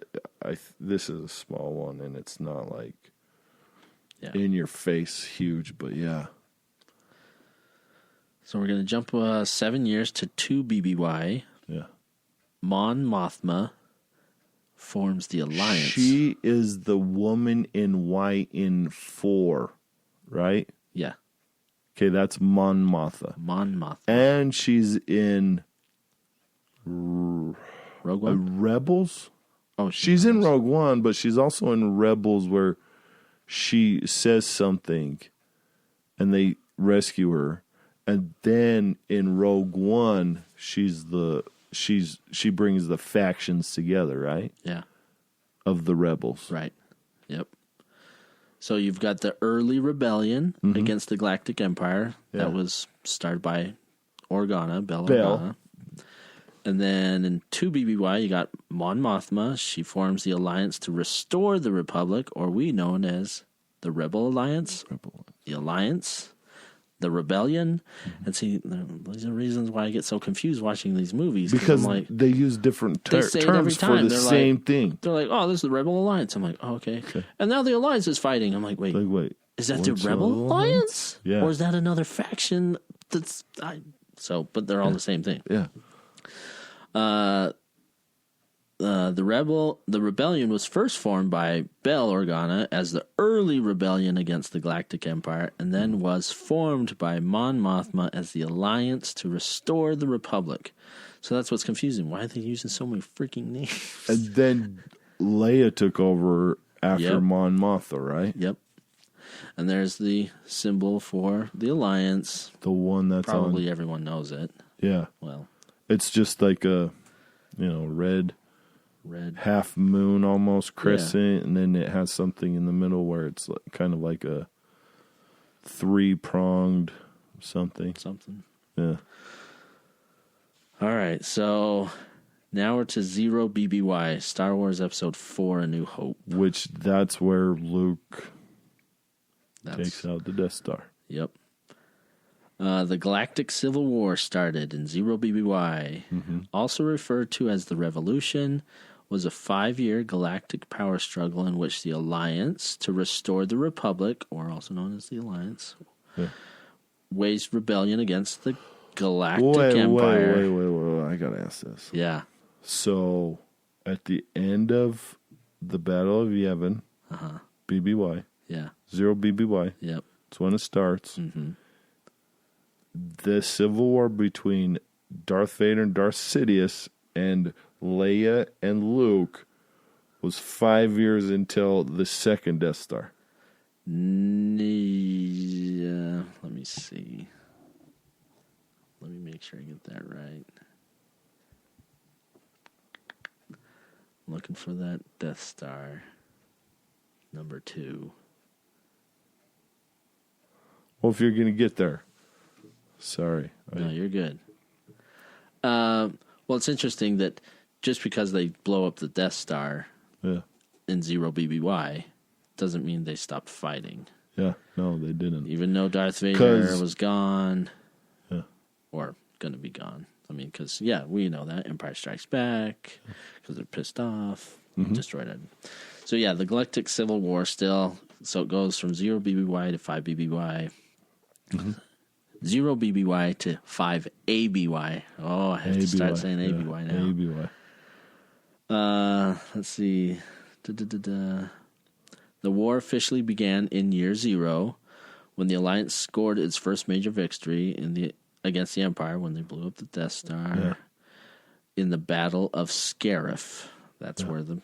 this is a small one and it's not like in your face huge, but yeah. So we're going to jump 7 years to 2BBY. Yeah. Mon Mothma forms the Alliance. She is the woman in white in 4, right? Yeah. Okay, that's Mon Mothma. Mon Mothma. And she's in Rogue One? Rebels? Oh, she's in Rogue One, but she's also in Rebels where she says something and they rescue her. And then in Rogue One, she brings the factions together, right? Yeah. Of the rebels. Right. Yep. So you've got the early rebellion against the Galactic Empire that was started by Bell Organa. And then in 2BBY, you got Mon Mothma. She forms the Alliance to restore the Republic, or we known as the Rebel Alliance, the Alliance, the Rebellion. And see, these are reasons why I get so confused watching these movies. Because I'm like, they use different terms for the same thing. They're like, oh, this is the Rebel Alliance. I'm like, oh, okay. And now the Alliance is fighting. I'm like, wait. Is that the Rebel Alliance? Yeah. Or is that another faction that's... but they're all the same thing. Yeah. The rebellion was first formed by Bell Organa as the early rebellion against the Galactic Empire, and then was formed by Mon Mothma as the Alliance to restore the Republic. So that's what's confusing. Why are they using so many freaking names? And then Leia took over after Mon Mothma, right? Yep. And there's the symbol for the Alliance. The one that's probably everyone knows it. Yeah. Well, it's just like a, red half moon almost crescent, and then it has something in the middle where it's kind of like a 3-pronged something. Something. Yeah. All right, so Now we're to 0 BBY, Star Wars Episode 4, A New Hope. Which, that's where Luke takes out the Death Star. Yep. The Galactic Civil War started in 0 BBY. Also referred to as the Revolution, was a 5-year galactic power struggle in which the Alliance, to restore the Republic, or also known as the Alliance, waged rebellion against the Galactic Empire. Wait. I gotta ask this. Yeah. So, at the end of the Battle of Yavin, BBY, 0 BBY, yep, it's when it starts. The Civil War between Darth Vader and Darth Sidious and Leia and Luke was 5 years until the second Death Star. Let me see. Let me make sure I get that right. I'm looking for that Death Star. Number 2. Well, if you're going to get there. Sorry. No, you're good. Well, it's interesting that just because they blow up the Death Star in 0 BBY doesn't mean they stopped fighting. Yeah, no, they didn't. Even though Darth Vader was gone, or going to be gone. I mean, because, we know that. Empire Strikes Back, because they're pissed off, destroyed it. So, the Galactic Civil War still, so it goes from 0 BBY to 5 BBY. 0 BBY to 5 ABY. Oh, I have to start saying ABY now. ABY. Let's see. The war officially began in year 0 when the Alliance scored its first major victory against the Empire when they blew up the Death Star in the Battle of Scarif. That's where the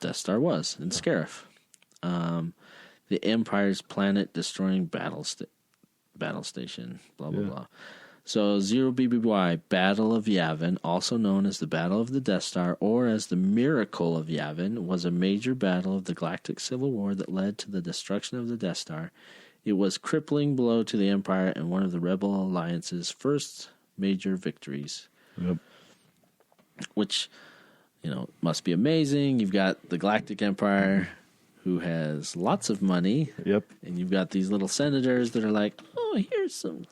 Death Star was, in Scarif. The Empire's planet-destroying battle station, blah, blah, blah. So 0 BBY, Battle of Yavin, also known as the Battle of the Death Star or as the Miracle of Yavin, was a major battle of the Galactic Civil War that led to the destruction of the Death Star. It was a crippling blow to the Empire and one of the Rebel Alliance's first major victories. Yep. Which, must be amazing. You've got the Galactic Empire, who has lots of money. Yep. And you've got these little senators that are like, oh, here's some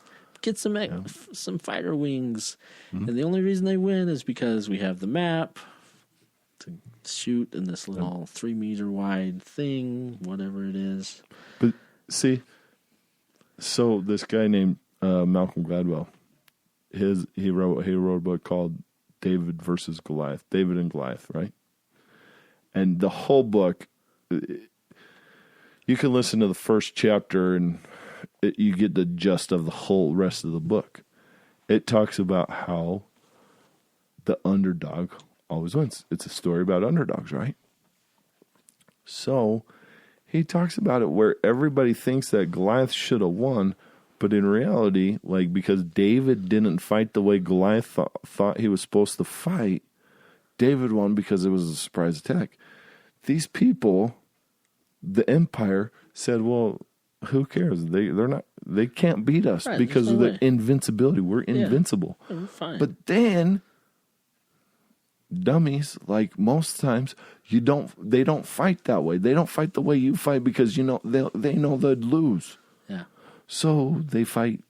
fighter wings. And the only reason they win is because we have the map to shoot in this little 3-meter wide thing, whatever it is. But see, so this guy named Malcolm Gladwell, he wrote a book called David versus Goliath, David and Goliath, right? And the whole book, you can listen to the first chapter and you get the gist of the whole rest of the book. It talks about how the underdog always wins. It's a story about underdogs, right? So he talks about it where everybody thinks that Goliath should have won, but in reality, because David didn't fight the way Goliath thought he was supposed to fight, David won because it was a surprise attack. These people, the Empire, said, well, who cares? They can't beat us because of the invincibility. We're invincible. Yeah, we're fine. But then dummies, like most times, they don't fight that way. They don't fight the way you fight because they know they'd lose. Yeah. So they fight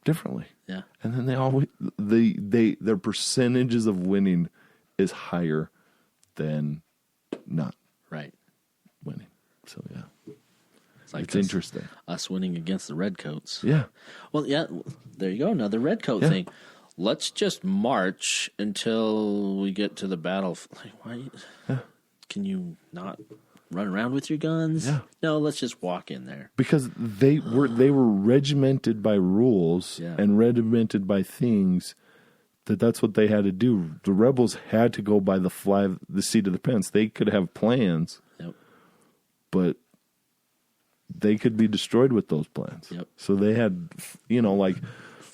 differently. Yeah. And then their percentages of winning is higher than not winning. So it's interesting. Us winning against the Redcoats. Yeah. Well, there you go. Another Redcoat thing. Let's just march until we get to the battle. Why? Can you not run around with your guns? Yeah. No, let's just walk in there. Because they were regimented by rules and regimented by things that's what they had to do. The rebels had to go by the seat of the pants. They could have plans, but they could be destroyed with those plans. Yep. So they had,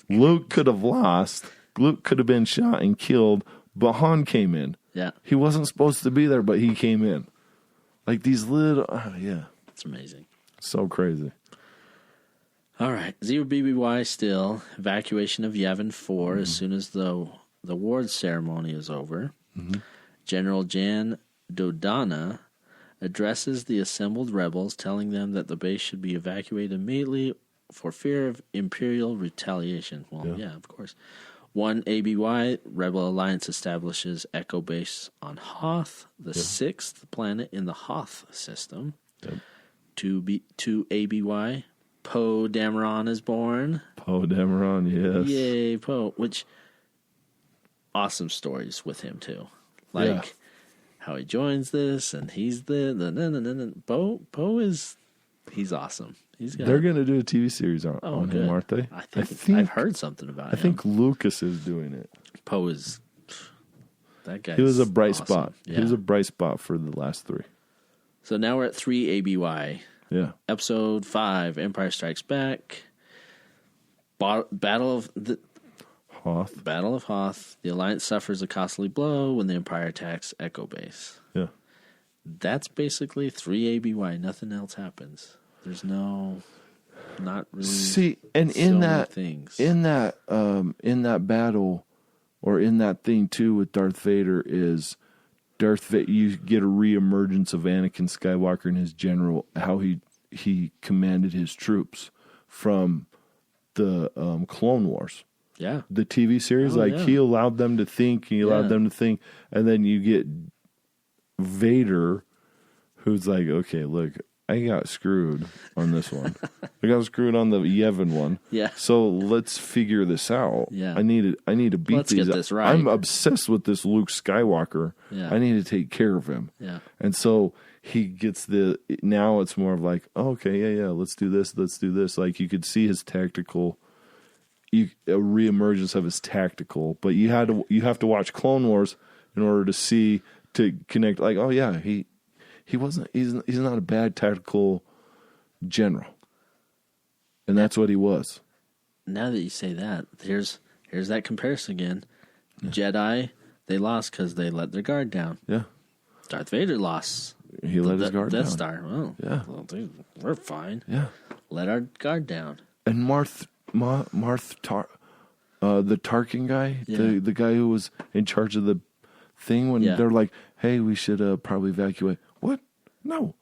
Luke could have lost. Luke could have been shot and killed, but Han came in. Yeah. He wasn't supposed to be there, but he came in. These little, It's amazing. So crazy. All right. 0 BBY still. Evacuation of Yavin 4 as soon as the award ceremony is over. General Jan Dodonna addresses the assembled rebels, telling them that the base should be evacuated immediately for fear of Imperial retaliation. Well, yeah of course. 1 ABY, Rebel Alliance establishes Echo Base on Hoth, the sixth planet in the Hoth system. 2 ABY, Poe Dameron is born. Poe Dameron, yes. Yay, Poe. Which, awesome stories with him, too. Like, how he joins this, and he's Poe is, he's awesome. They're going to do a TV series on him, aren't they? I think I've heard something about him. I think Lucas is doing it. Poe is, that guy. He was a bright awesome. spot. Yeah. He was a bright spot for the last 3. So now we're at 3 ABY. Yeah. Episode 5, Empire Strikes Back. Battle of Hoth. Battle of Hoth. The Alliance suffers a costly blow when the Empire attacks Echo Base. Yeah. That's basically 3 ABY. Nothing else happens. There's not really. See, and in that battle, or in that thing too with Darth Vader is you get a reemergence of Anakin Skywalker and his general, how he commanded his troops from the Clone Wars. Yeah. The TV series, he allowed them to think, and then you get Vader, who's like, okay, look, I got screwed on this one. I got screwed on the Yevon one. Yeah. So let's figure this out. Yeah. I need to beat let's these. Get this right. I'm obsessed with this Luke Skywalker. Yeah. I need to take care of him. Yeah. And so he gets now it's more of like, oh, okay, yeah, let's do this. Like you could see his tactical, a reemergence of his tactical, but you have to watch Clone Wars in order to connect. Like, oh yeah, he's not a bad tactical general, and that's what he was. Now that you say that, here's that comparison again. Yeah. Jedi, they lost because they let their guard down. Yeah. Darth Vader lost. He let his guard down. Death Star. Well, dude, we're fine. Yeah. Let our guard down. And the Tarkin guy, the guy who was in charge of the thing when they're like, hey, we should probably evacuate. What? No.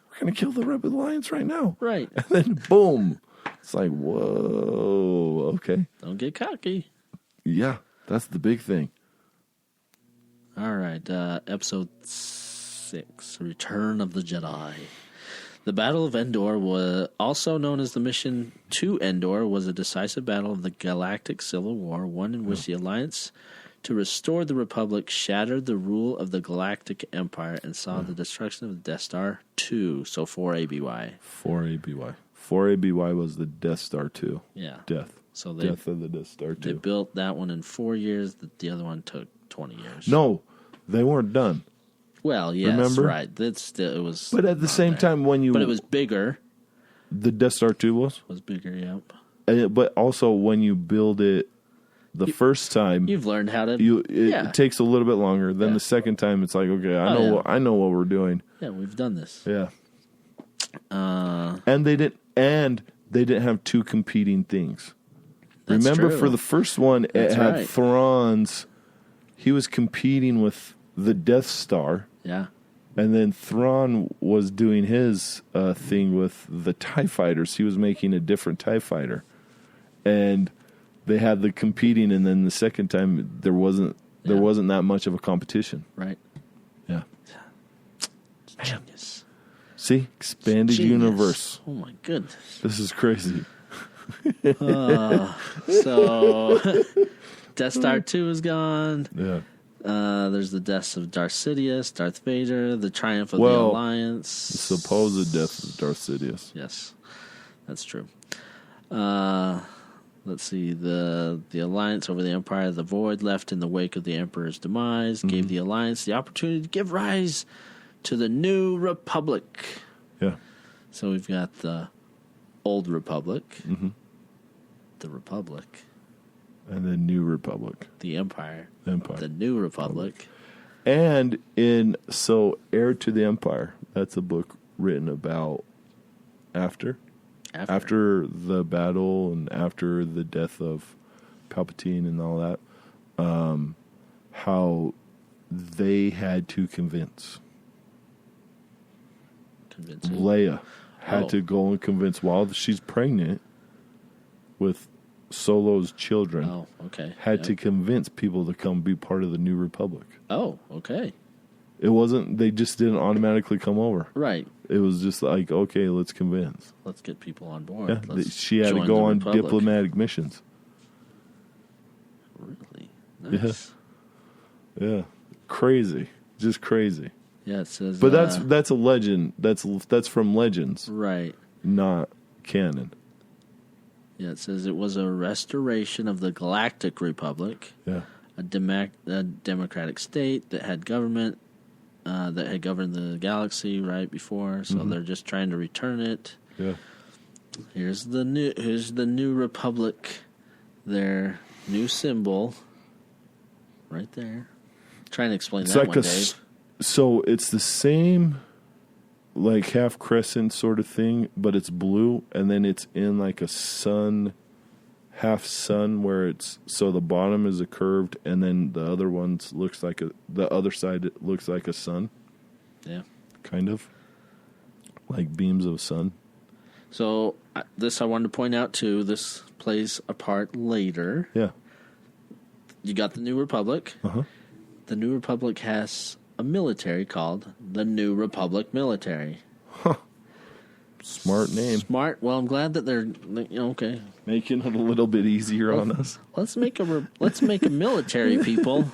We're going to kill the Rebel Alliance right now. Right. And then boom. It's like, whoa, okay. Don't get cocky. Yeah, that's the big thing. All right, episode 6, Return of the Jedi. The Battle of Endor, was also known as the Mission to Endor, was a decisive battle of the Galactic Civil War, one in which the Alliance to restore the Republic shattered the rule of the Galactic Empire and saw the destruction of the Death Star 2, so 4 ABY. 4 ABY. 4 ABY was the Death Star 2. Yeah. Death. So Death of the Death Star 2. They built that one in 4 years. The other one took 20 years. No, they weren't done. Well, yes, remember? Right. It was. But at the same time, but it was bigger. The Death Star 2 was bigger. Yep. But also, when you build it the first time, you've learned how to. It takes a little bit longer. Then the second time, it's like, okay, I know what we're doing. Yeah, we've done this. Yeah. And they didn't have 2 competing things. Remember, true. for the first one, it had Thrawn's. He was competing with the Death Star. Yeah. And then Thrawn was doing his thing with the TIE fighters. He was making a different TIE fighter. And they had the competing, and then the second time there wasn't that much of a competition. Right. Yeah. Genius. See? Expanded universe. Oh my goodness. This is crazy. So Death Star 2 is gone. Yeah. There's the deaths of Darth Sidious, Darth Vader, the triumph of the Alliance. The supposed death of Darth Sidious. Yes, that's true. Let's see, the Alliance over the Empire of the Void left in the wake of the Emperor's demise, gave the Alliance the opportunity to give rise to the New Republic. Yeah. So we've got the Old Republic, the Republic, and the New Republic, the Empire, the New Republic. And Heir to the Empire, that's a book written about after the battle and after the death of Palpatine and all that, how they had to convince. Convince who? Leia had to go and convince, while she's pregnant with Solo's children. Oh, okay. Had to convince people to come be part of the New Republic. Oh, okay. It wasn't, they just didn't automatically come over. Right. It was just like, okay, let's convince. Let's get people on board. Yeah, she had to go on diplomatic missions. Really? Nice. Yeah. Crazy. Just crazy. Yeah, it says... But that's a legend. That's from Legends. Right. Not canon. Yeah, it says it was a restoration of the Galactic Republic. Yeah. A democratic state that had government, that had governed the galaxy right before, so they're just trying to return it. Yeah. Here's the New Republic, their new symbol, right there. Trying to explain that one, Dave. So it's the same, like half crescent sort of thing, but it's blue, and then it's in like a sun, half sun, where it's so the bottom is a curved, and then the other ones the other side it looks like a sun. Yeah, kind of like beams of sun. So this I wanted to point out too. This plays a part later. Yeah, you got the New Republic. The New Republic has a military called the New Republic Military. Huh. Smart name. Smart. Well, I'm glad that they're okay. Making it a little bit easier on us. Let's make a military, people.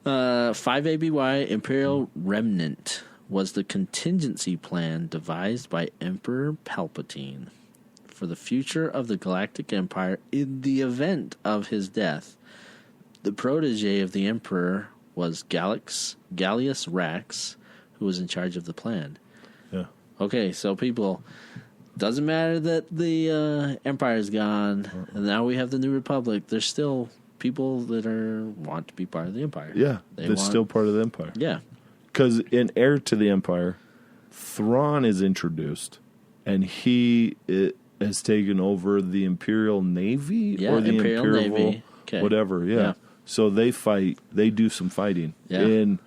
5 ABY Imperial Remnant was the contingency plan devised by Emperor Palpatine for the future of the Galactic Empire in the event of his death. The protege of the Emperor was Gallius Rax, who was in charge of the plan. Yeah. Okay, so people, doesn't matter that the Empire's gone, and now we have the New Republic. There's still people that want to be part of the Empire. Yeah, they're still part of the Empire. Yeah. Because in Heir to the Empire, Thrawn is introduced, and he has taken over the Imperial Navy or the Imperial Navy. Okay. Whatever, yeah. So they fight. They do some fighting in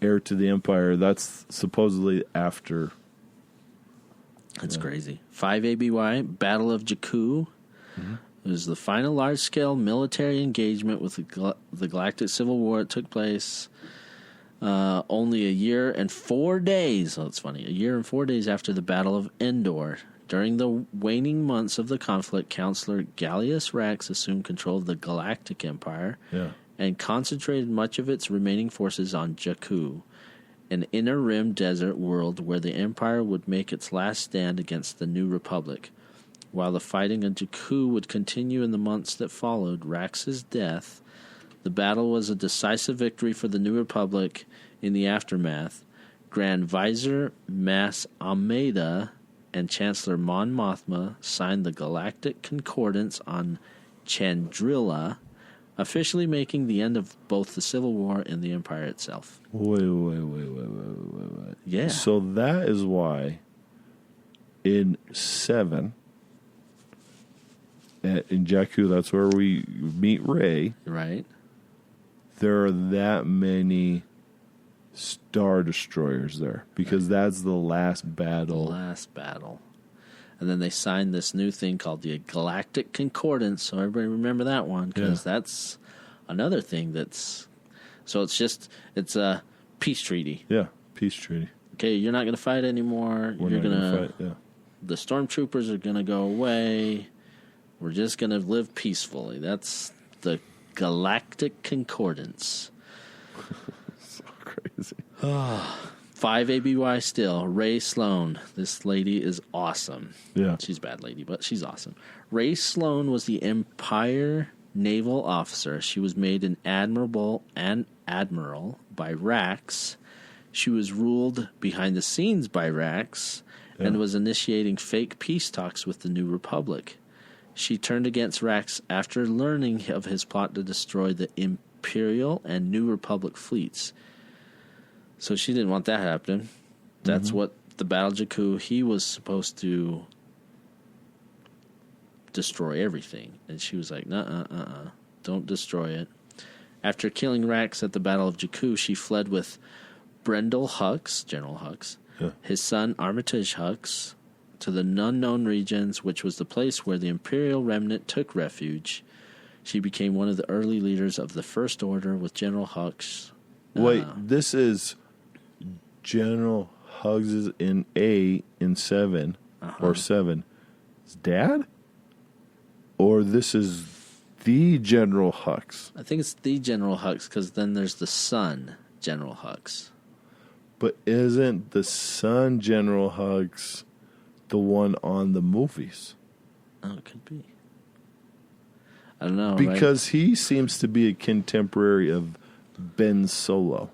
Heir to the Empire. That's supposedly after. That's crazy. 5 ABY, Battle of Jakku. It was the final large-scale military engagement with the Galactic Civil War. It took place only a year and 4 days. Oh, it's funny. A year and 4 days after the Battle of Endor. During the waning months of the conflict, Counselor Gallius Rax assumed control of the Galactic Empire and concentrated much of its remaining forces on Jakku, an inner rim desert world where the Empire would make its last stand against the New Republic. While the fighting on Jakku would continue in the months that followed Rax's death, the battle was a decisive victory for the New Republic. In the aftermath, Grand Vizier Mas Ameda and Chancellor Mon Mothma signed the Galactic Concordance on Chandrila, officially making the end of both the Civil War and the Empire itself. Wait. Yeah. So that is why in 7, in Jakku, that's where we meet Rey. Right. There are that many Star Destroyers there because that's the last battle. And then they signed this new thing called the Galactic Concordance, so everybody remember that one, because that's another thing that's... So it's a peace treaty. Yeah, peace treaty. Okay, you're not going to fight anymore. You're going to fight, the stormtroopers are going to go away. We're just going to live peacefully. That's the Galactic Concordance. So crazy. 5 ABY still. Rey Sloane. This lady is awesome. Yeah. She's a bad lady, but she's awesome. Rey Sloane was the Empire naval officer. She was made an admiral by Rax. She was ruled behind the scenes by Rax and was initiating fake peace talks with the New Republic. She turned against Rax after learning of his plot to destroy the Imperial and New Republic fleets. So she didn't want that happening. That's what the Battle of Jakku, he was supposed to destroy everything. And she was like, don't destroy it. After killing Rex at the Battle of Jakku, she fled with Brendel Hux, General Hux, his son Armitage Hux, to the unknown regions, which was the place where the Imperial remnant took refuge. She became one of the early leaders of the First Order with General Hux. Wait, this is General Hux in 7, or 7. His dad? Or this is the General Hux? I think it's the General Hux, because then there's the son, General Hux. But isn't the son General Hux the one on the movies? Oh, it could be. I don't know. Because he seems to be a contemporary of Ben Solo.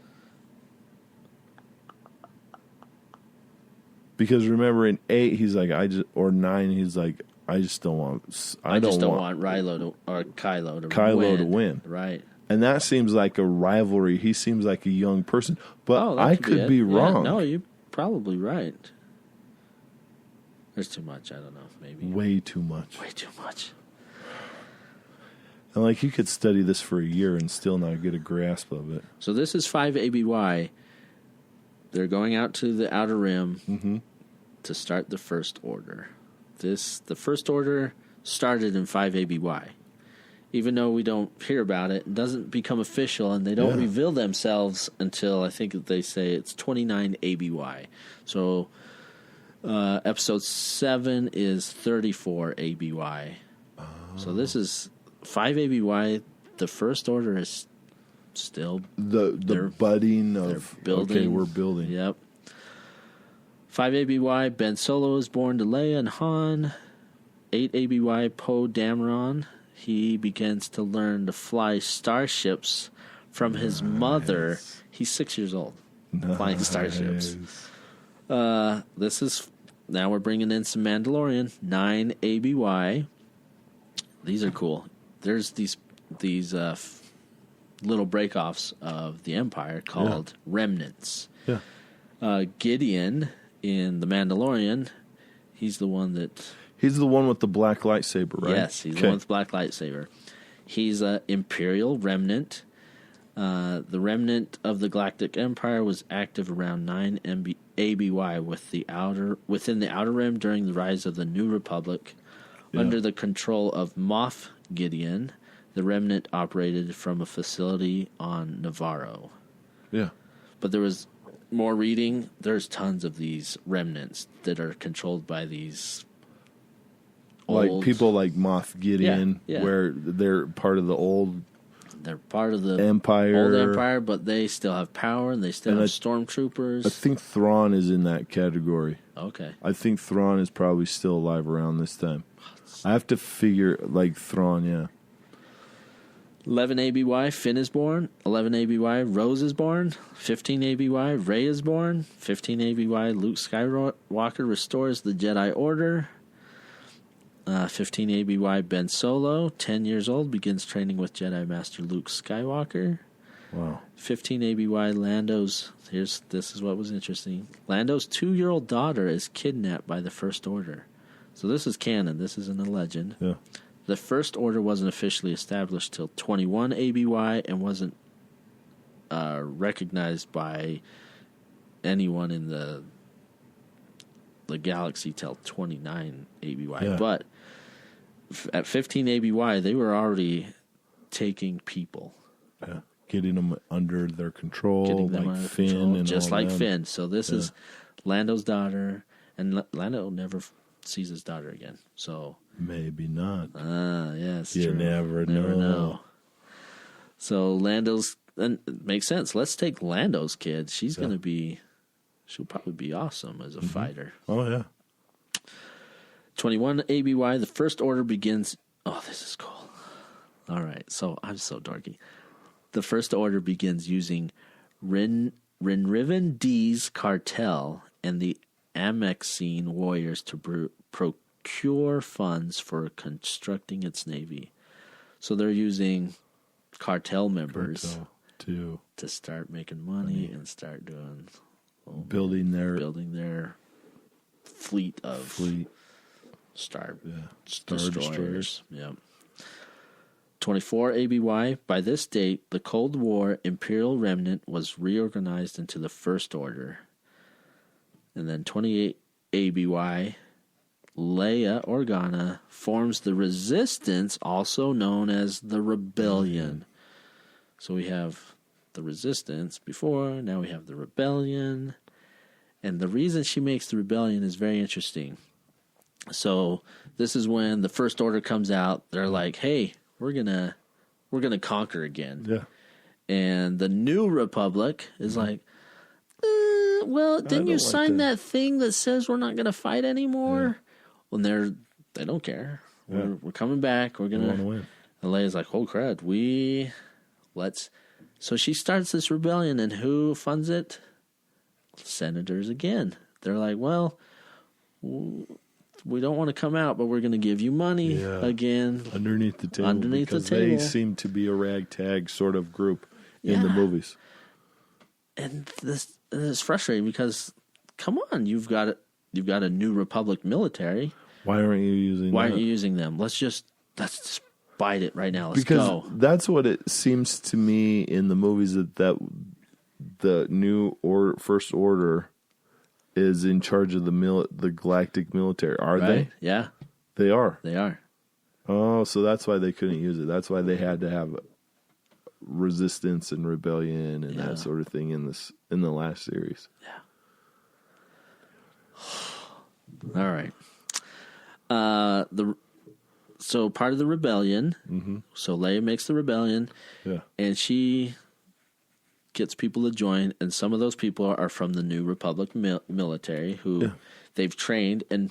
Because remember in 8, he's like, or 9, he's like, I just don't want Kylo to win. Right. And that seems like a rivalry. He seems like a young person. But I could be wrong. No, you're probably right. There's too much. I don't know. Maybe. Way too much. Way too much. And like you could study this for a year and still not get a grasp of it. So this is 5 ABY. They're going out to the Outer Rim to start the First Order. The First Order started in 5 ABY. Even though we don't hear about it, it doesn't become official, and they don't reveal themselves until I think they say it's 29 ABY. So episode 7 is 34 ABY. So this is 5 ABY. The First Order is still the budding of building. Okay, we're building. Yep. 5 ABY. Ben Solo is born to Leia and Han. 8 ABY. Poe Dameron. He begins to learn to fly starships from his mother. He's 6 years old. Flying starships. This is now we're bringing in some Mandalorian. 9 ABY. These are cool. There's these little breakoffs of the Empire called remnants. Yeah. Gideon in The Mandalorian, he's the one with the black lightsaber, right? Yes, he's the one with the black lightsaber. He's an Imperial remnant. The remnant of the Galactic Empire was active around 9 ABY within the Outer Rim during the rise of the New Republic. Yeah. Under the control of Moff Gideon, the remnant operated from a facility on Navarro. Yeah. But there was more reading. There's tons of these remnants that are controlled by these like people like Moff Gideon, where they're part of the old... They're part of the Empire. Old Empire, but they still have power, and they still have stormtroopers. I think Thrawn is in that category. Okay. I think Thrawn is probably still alive around this time. I have to figure, like, Thrawn, yeah. 11 ABY, Finn is born. 11 ABY, Rose is born. 15 ABY, Rey is born. 15 ABY, Luke Skywalker restores the Jedi Order. 15 ABY, Ben Solo, 10 years old, begins training with Jedi Master Luke Skywalker. Wow. 15 ABY, this is what was interesting. Lando's 2-year-old daughter is kidnapped by the First Order. So this is canon. This isn't a legend. Yeah. The First Order wasn't officially established till 21 ABY and wasn't recognized by anyone in the galaxy till 29 ABY. Yeah. But at 15 ABY, they were already taking people. Yeah. Getting them under their control, like Finn control, and just all like them. Finn. So this is Lando's daughter, and Lando never sees his daughter again. So maybe not. Yes, you true. Never know. So Lando's, and it makes sense. Let's take Lando's kid. She'll probably be awesome as a fighter. Oh yeah. 21 ABY. The First Order begins. Oh, this is cool. All right, so I'm so dorky. The First Order begins using Rinriven D's cartel and the Amexine warriors to procure funds for constructing its navy. So they're using cartel members to start making money and start doing building their fleet of Star Destroyers. Yep. 24 ABY. By this date, the Cold War Imperial Remnant was reorganized into the First Order. And then 28 ABY, Leia Organa forms the Resistance, also known as the Rebellion. So we have the Resistance before, now we have the Rebellion. And the reason she makes the Rebellion is very interesting. So this is when the First Order comes out. They're like, hey, we're gonna conquer again. Yeah. And the New Republic is like, well, didn't you sign that thing that says we're not gonna fight anymore? Well, they don't care. Yeah. We're coming back. We're gonna win. And Leia's like, oh crud, So she starts this rebellion, and who funds it? Senators again. They're like, well, we don't want to come out, but we're going to give you money again. Underneath the table. Because they seem to be a ragtag sort of group in the movies. And this is frustrating because, come on, you've got a New Republic military. Why aren't you using Why aren't you using them? Let's just bite it right now. Let's go. That's what it seems to me in the movies that the new First Order is in charge of the galactic military. Are they? Yeah. They are. They are. Oh, so that's why they couldn't use it. That's why they had to have resistance and rebellion and that sort of thing in the last series. Yeah. All right. So part of the rebellion. Mm-hmm. So Leia makes the rebellion. Yeah. And she gets people to join, and some of those people are from the New Republic military who they've trained. And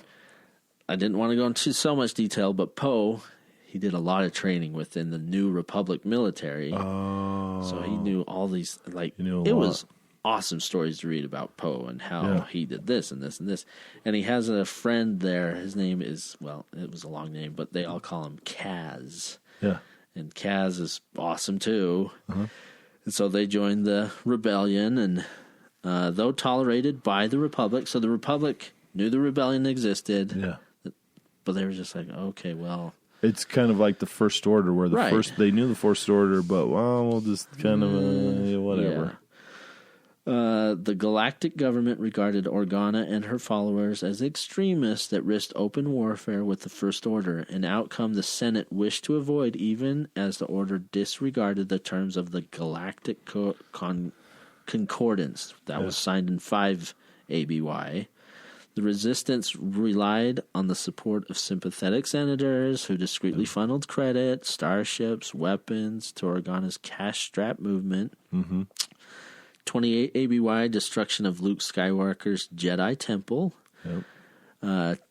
I didn't want to go into so much detail, but Poe, he did a lot of training within the New Republic military. Oh. So he knew all these, was awesome stories to read about Poe and how he did this and this and this. And he has a friend there. His name is, it was a long name, but they all call him Kaz. Yeah. And Kaz is awesome too. Uh-huh. And so they joined the rebellion, and though tolerated by the Republic, so the Republic knew the rebellion existed, but they were just like, okay, well. It's kind of like the First Order, where they knew the First Order, but we'll just kind of whatever. Yeah. The galactic government regarded Organa and her followers as extremists that risked open warfare with the First Order, an outcome the Senate wished to avoid, even as the Order disregarded the terms of the Galactic Concordance that was signed in 5 ABY. The resistance relied on the support of sympathetic senators who discreetly funneled credit, starships, weapons to Organa's cash-strapped movement. Mm-hmm. 28 ABY, destruction of Luke Skywalker's Jedi Temple. Yep.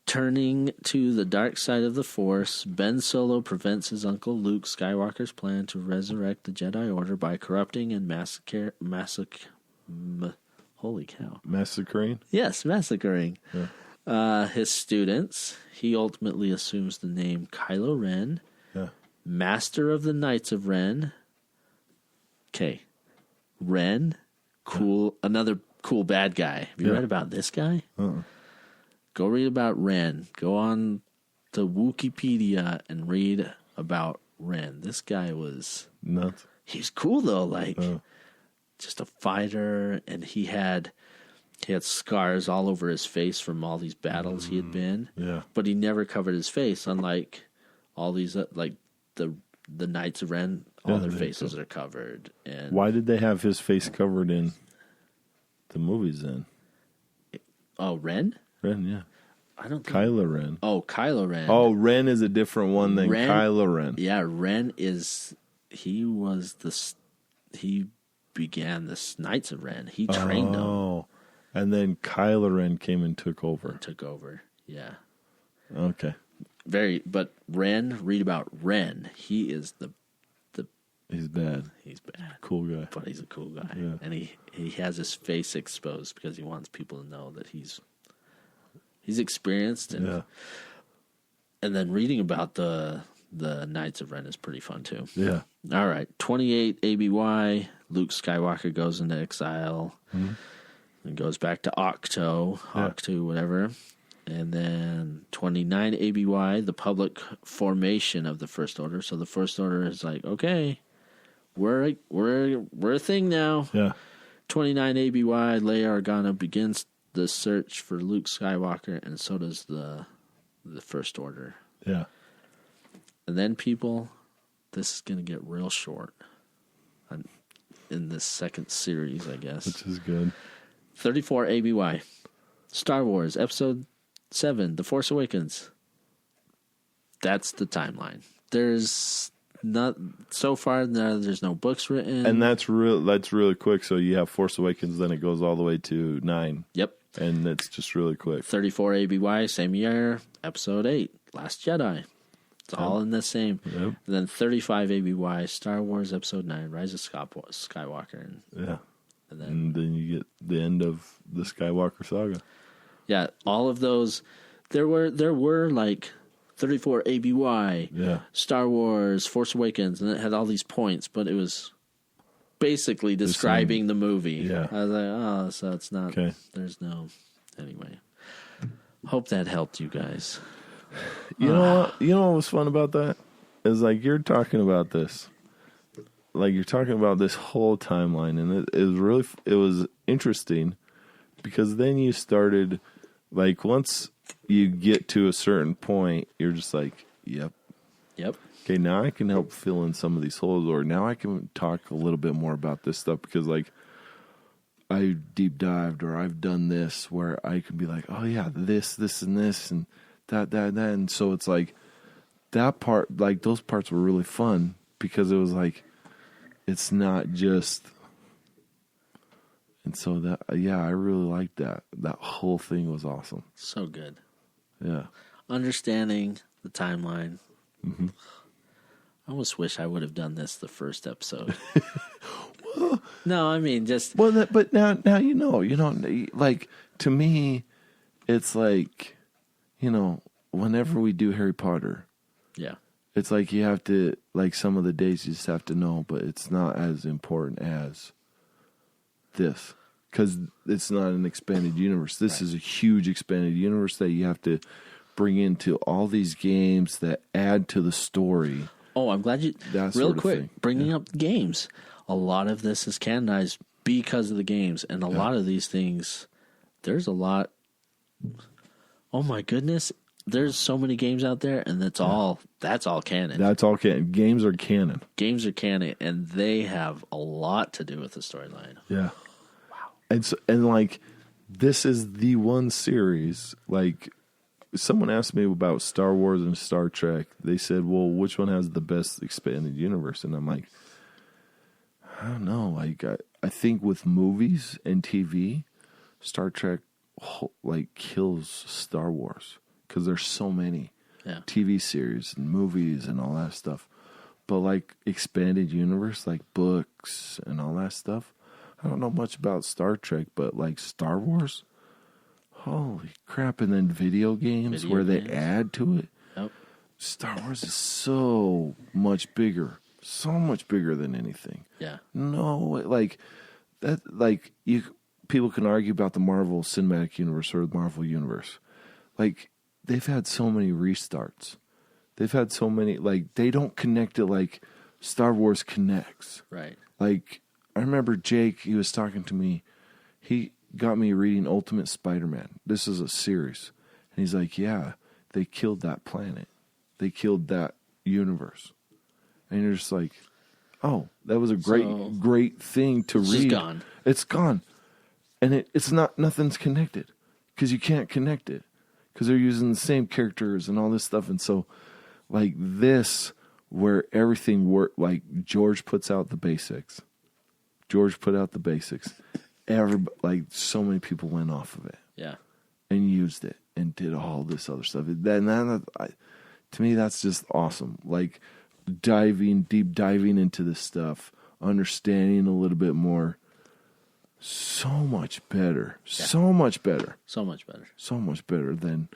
Turning to the dark side of the Force, Ben Solo prevents his uncle Luke Skywalker's plan to resurrect the Jedi Order by corrupting and holy cow. Massacring? Yes, massacring. Yeah. His students. He ultimately assumes the name Kylo Ren. Yeah. Master of the Knights of Ren. Okay. Ren. Cool. Another cool bad guy. Have you read about this guy? Go read about Ren. Go on to Wikipedia and read about Ren. This guy was nuts. He's cool though, just a fighter, and he had scars all over his face from all these battles he had been. Yeah. But he never covered his face, unlike all these the Knights of Ren. All their faces are covered. And why did they have his face covered in the movies then? Oh, Ren? Ren, yeah. I don't think... Kylo Ren. Oh, Kylo Ren. Oh, Ren is a different one than Kylo Ren. Yeah, Ren is... He began the Knights of Ren. He trained them. Oh, and then Kylo Ren came and took over. Yeah. Okay. But Ren, read about Ren. He is He's bad. He's bad. Cool guy. But he's a cool guy. Yeah. And he has his face exposed because he wants people to know that he's experienced. And then reading about the Knights of Ren is pretty fun too. Yeah. All right. 28 ABY. Luke Skywalker goes into exile. Mm-hmm. And goes back to Octo, whatever. And then 29 ABY, the public formation of the First Order. So the First Order is like, okay, we're a thing now. Yeah. 29 ABY, Leia Organa begins the search for Luke Skywalker, and so does the First Order. Yeah. And then, people, this is going to get real short in this second series, I guess. Which is good. 34 ABY, Star Wars Episode 7, The Force Awakens. That's the timeline. There's not so far. There's no books written, and that's really quick. So you have Force Awakens, then it goes all the way to 9. Yep, and it's just really quick. 34 ABY, same year, Episode 8, Last Jedi. It's all in the same. Yep. And then 35 ABY, Star Wars Episode 9, Rise of Skywalker. And then you get the end of the Skywalker saga. Yeah, all of those. There were like 34 ABY, Star Wars, Force Awakens, and it had all these points, but it was basically describing the movie. Yeah. I was like, oh, so it's not. Okay. There's no. Anyway, hope that helped you guys. You know what was fun about that? Is like you're talking about this. Like you're talking about this whole timeline, and it was interesting because then you started, like, once you get to a certain point, you're just like, yep. Okay, now I can help fill in some of these holes, or now I can talk a little bit more about this stuff because, like, I deep dived or I've done this where I can be like, oh yeah, this, and this, and that, and so it's like that part, like those parts were really fun because it was like, it's not just, and so that, I really liked that. That whole thing was awesome. So good. Yeah. Understanding the timeline. Mm-hmm. I almost wish I would have done this the first episode. Well, no, I mean, just. Well, but now like, to me, it's like, whenever we do Harry Potter. Yeah. It's like you have to, like, some of the days you just have to know, but it's not as important as this. Because it's not an expanded universe. This is a huge expanded universe that you have to bring into all these games that add to the story. Oh, I'm glad you... Real quick, bringing up the games. A lot of this is canonized because of the games. And a lot of these things, there's a lot... Oh, my goodness. There's so many games out there, and that's all canon. That's all canon. Games are canon. Games are canon, and they have a lot to do with the storyline. Yeah. Wow. And like, this is the one series, like, someone asked me about Star Wars and Star Trek. They said, well, which one has the best expanded universe? And I'm like, I don't know. Like, I think with movies and TV, Star Trek, like, kills Star Wars. Because there's so many TV series and movies and all that stuff. But like expanded universe, like books and all that stuff, I don't know much about Star Trek, but like Star Wars, holy crap. And then video games they add to it. Yep. Star Wars is so much bigger than anything. Yeah. No, like that, like people can argue about the Marvel Cinematic Universe or the Marvel Universe. Like, they've had so many restarts. They've had so many, like, they don't connect it like Star Wars connects. Right. Like, I remember Jake, he was talking to me. He got me reading Ultimate Spider-Man. This is a series. And he's like, yeah, they killed that planet. They killed that universe. And you're just like, oh, that was a great thing to read. It's gone. It's gone. And it's not, nothing's connected. Because you can't connect it. Because they're using the same characters and all this stuff. And so, like, this, where everything worked, like, George puts out the basics. George put out the basics. Like, so many people went off of it. Yeah. And used it and did all this other stuff. To me, that's just awesome. Like, deep diving into this stuff, understanding a little bit more. So much better. Yeah. So much better. So much better. So much better than,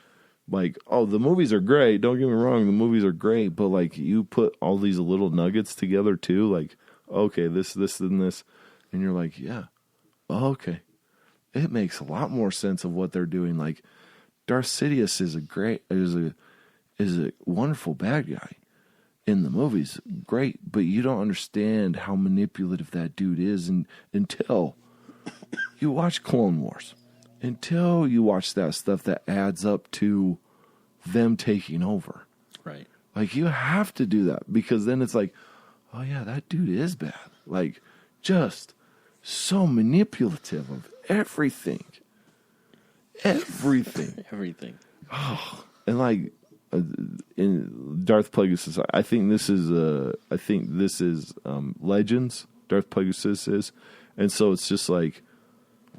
like, oh, the movies are great. Don't get me wrong. The movies are great. But, like, you put all these little nuggets together, too. Like, okay, this, and this. And you're like, yeah. Okay. It makes a lot more sense of what they're doing. Like, Darth Sidious is a wonderful bad guy in the movies, great, but you don't understand how manipulative that dude is until you watch Clone Wars, until you watch that stuff that adds up to them taking over. Right. Like, you have to do that, because then it's like, oh yeah, that dude is bad. Like, just so manipulative of everything. Everything. Oh, and like in Darth Plagueis, I think this is Legends. Darth Plagueis is, and so it's just like,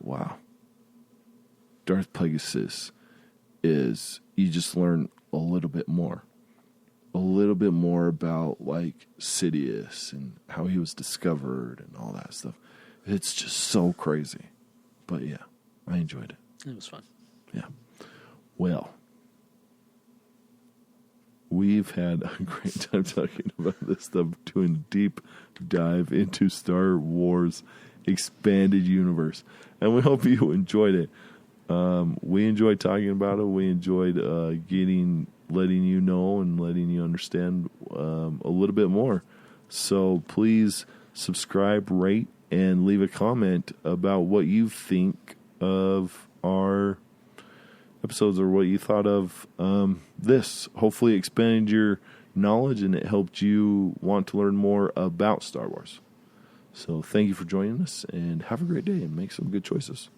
wow. Darth Plagueis is, you just learn a little bit more about like Sidious and how he was discovered and all that stuff. It's just so crazy, but yeah, I enjoyed it. It was fun. Yeah. Well, we've had a great time talking about this stuff, doing a deep dive into Star Wars Expanded Universe. And we hope you enjoyed it. We enjoyed talking about it. We enjoyed letting you know and letting you understand a little bit more. So please subscribe, rate, and leave a comment about what you think of our episodes or what you thought of this. Hopefully it expanded your knowledge and it helped you want to learn more about Star Wars. So thank you for joining us, and have a great day and make some good choices.